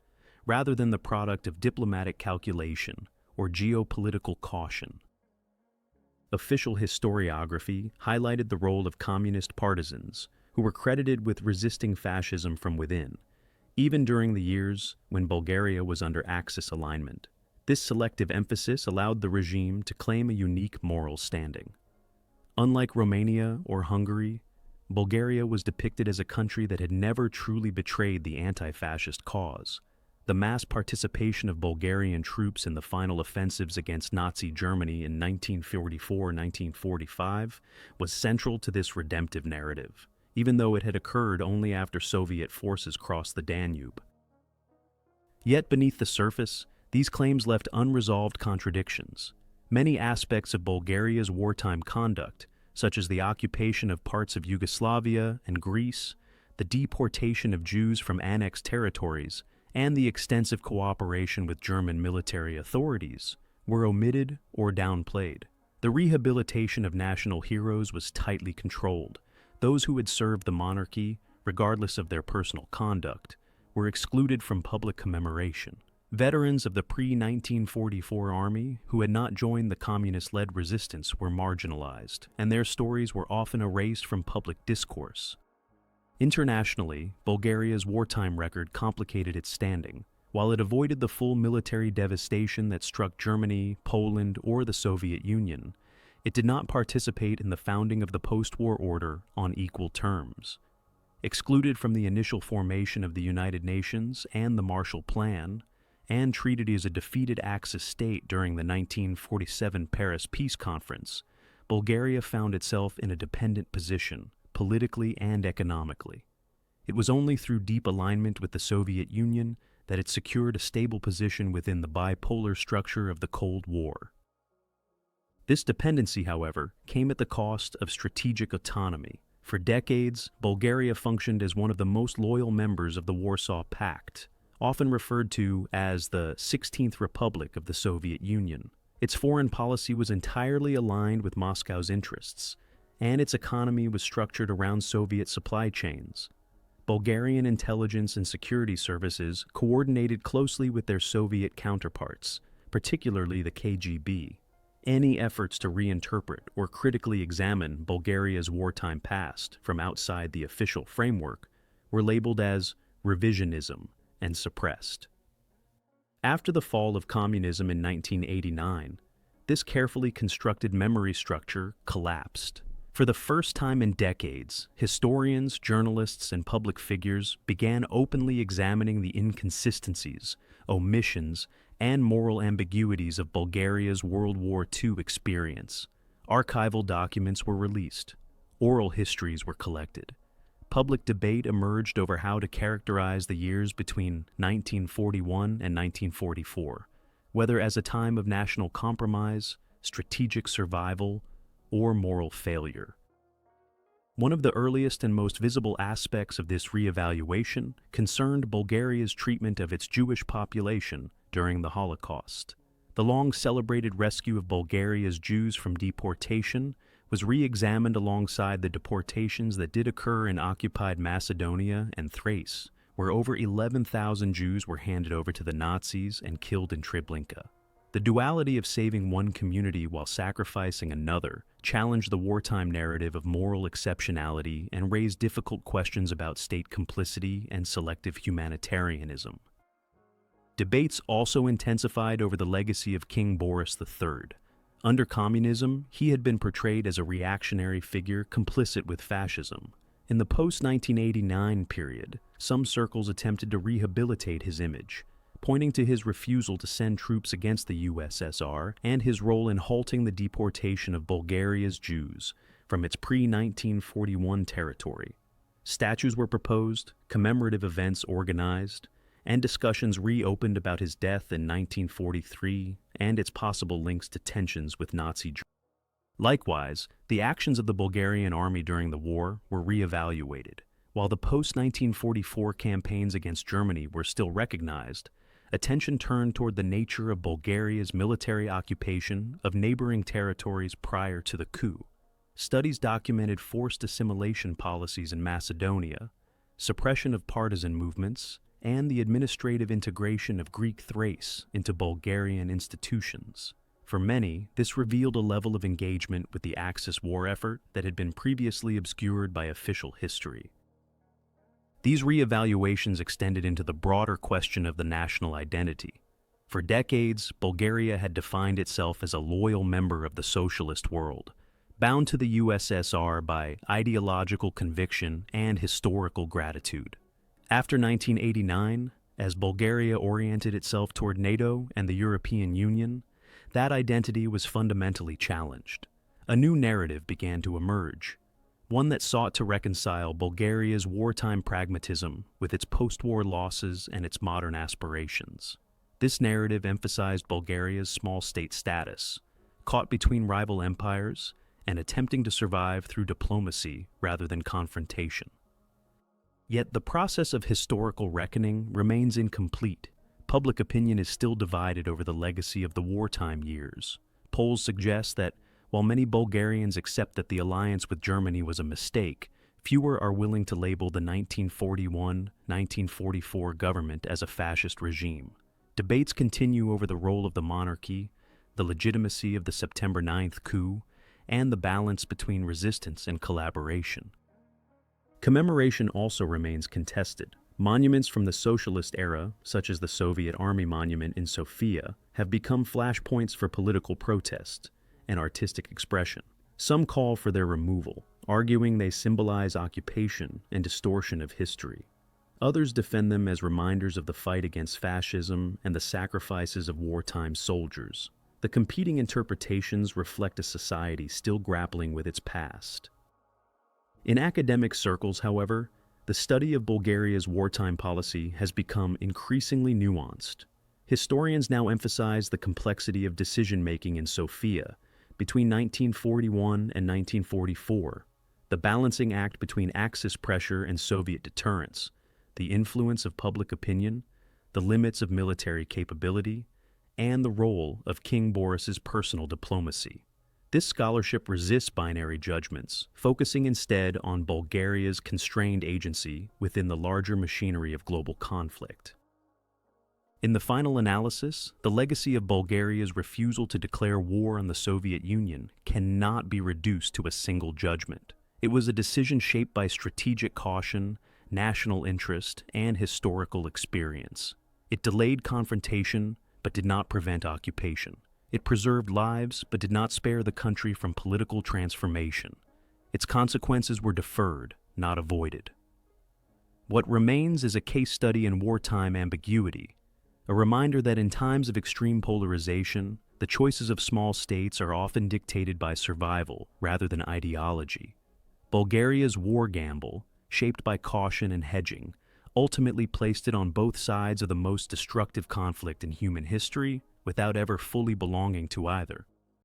rather than the product of diplomatic calculation or geopolitical caution. Official historiography highlighted the role of communist partisans who were credited with resisting fascism from within, even during the years when Bulgaria was under Axis alignment. This selective emphasis allowed the regime to claim a unique moral standing. Unlike Romania or Hungary, Bulgaria was depicted as a country that had never truly betrayed the anti-fascist cause. The mass participation of Bulgarian troops in the final offensives against Nazi Germany in 1944-1945 was central to this redemptive narrative, even though it had occurred only after Soviet forces crossed the Danube. Yet beneath the surface, these claims left unresolved contradictions. Many aspects of Bulgaria's wartime conduct, such as the occupation of parts of Yugoslavia and Greece, the deportation of Jews from annexed territories, and the extensive cooperation with German military authorities, were omitted or downplayed. The rehabilitation of national heroes was tightly controlled. Those who had served the monarchy, regardless of their personal conduct, were excluded from public commemoration. Veterans of the pre-1944 army who had not joined the communist-led resistance were marginalized, and their stories were often erased from public discourse. Internationally, Bulgaria's wartime record complicated its standing. While it avoided the full military devastation that struck Germany, Poland, or the Soviet Union, it did not participate in the founding of the post-war order on equal terms. Excluded from the initial formation of the United Nations and the Marshall Plan, and treated as a defeated Axis state during the 1947 Paris Peace Conference, Bulgaria found itself in a dependent position, politically and economically. It was only through deep alignment with the Soviet Union that it secured a stable position within the bipolar structure of the Cold War. This dependency, however, came at the cost of strategic autonomy. For decades, Bulgaria functioned as one of the most loyal members of the Warsaw Pact, often referred to as the 16th Republic of the Soviet Union. Its foreign policy was entirely aligned with Moscow's interests, and its economy was structured around Soviet supply chains. Bulgarian intelligence and security services coordinated closely with their Soviet counterparts, particularly the KGB. Any efforts to reinterpret or critically examine Bulgaria's wartime past from outside the official framework were labeled as revisionism and suppressed. After the fall of communism in 1989, this carefully constructed memory structure collapsed. For the first time in decades, historians, journalists, and public figures began openly examining the inconsistencies, omissions, and moral ambiguities of Bulgaria's World War II experience. Archival documents were released. Oral histories were collected. Public debate emerged over how to characterize the years between 1941 and 1944, whether as a time of national compromise, strategic survival, or moral failure. One of the earliest and most visible aspects of this reevaluation concerned Bulgaria's treatment of its Jewish population during the Holocaust. The long-celebrated rescue of Bulgaria's Jews from deportation was re-examined alongside the deportations that did occur in occupied Macedonia and Thrace, where over 11,000 Jews were handed over to the Nazis and killed in Treblinka. The duality of saving one community while sacrificing another challenged the wartime narrative of moral exceptionality and raised difficult questions about state complicity and selective humanitarianism. Debates also intensified over the legacy of King Boris III. Under communism, he had been portrayed as a reactionary figure complicit with fascism. In the post-1989 period, some circles attempted to rehabilitate his image, pointing to his refusal to send troops against the USSR and his role in halting the deportation of Bulgaria's Jews from its pre-1941 territory. Statues were proposed, commemorative events organized, and discussions reopened about his death in 1943 and its possible links to tensions with Nazi Germany. Likewise, the actions of the Bulgarian army during the war were re-evaluated. While the post-1944 campaigns against Germany were still recognized, attention turned toward the nature of Bulgaria's military occupation of neighboring territories prior to the coup. Studies documented forced assimilation policies in Macedonia, suppression of partisan movements, and the administrative integration of Greek Thrace into Bulgarian institutions. For many, this revealed a level of engagement with the Axis war effort that had been previously obscured by official history. These re-evaluations extended into the broader question of the national identity. For decades, Bulgaria had defined itself as a loyal member of the socialist world, bound to the USSR by ideological conviction and historical gratitude. After 1989, as Bulgaria oriented itself toward NATO and the European Union, that identity was fundamentally challenged. A new narrative began to emerge, one that sought to reconcile Bulgaria's wartime pragmatism with its post-war losses and its modern aspirations. This narrative emphasized Bulgaria's small state status, caught between rival empires and attempting to survive through diplomacy rather than confrontation. Yet the process of historical reckoning remains incomplete. Public opinion is still divided over the legacy of the wartime years. Polls suggest that while many Bulgarians accept that the alliance with Germany was a mistake, fewer are willing to label the 1941-1944 government as a fascist regime. Debates continue over the role of the monarchy, the legitimacy of the September 9th coup, and the balance between resistance and collaboration. Commemoration also remains contested. Monuments from the socialist era, such as the Soviet Army Monument in Sofia, have become flashpoints for political protest and artistic expression. Some call for their removal, arguing they symbolize occupation and distortion of history. Others defend them as reminders of the fight against fascism and the sacrifices of wartime soldiers. The competing interpretations reflect a society still grappling with its past. In academic circles, however, the study of Bulgaria's wartime policy has become increasingly nuanced. Historians now emphasize the complexity of decision-making in Sofia between 1941 and 1944, the balancing act between Axis pressure and Soviet deterrence, the influence of public opinion, the limits of military capability, and the role of King Boris's personal diplomacy. This scholarship resists binary judgments, focusing instead on Bulgaria's constrained agency within the larger machinery of global conflict. In the final analysis, the legacy of Bulgaria's refusal to declare war on the Soviet Union cannot be reduced to a single judgment. It was a decision shaped by strategic caution, national interest, and historical experience. It delayed confrontation, but did not prevent occupation. It preserved lives, but did not spare the country from political transformation. Its consequences were deferred, not avoided. What remains is a case study in wartime ambiguity, a reminder that in times of extreme polarization, the choices of small states are often dictated by survival rather than ideology. Bulgaria's war gamble, shaped by caution and hedging, ultimately placed it on both sides of the most destructive conflict in human history without ever fully belonging to either.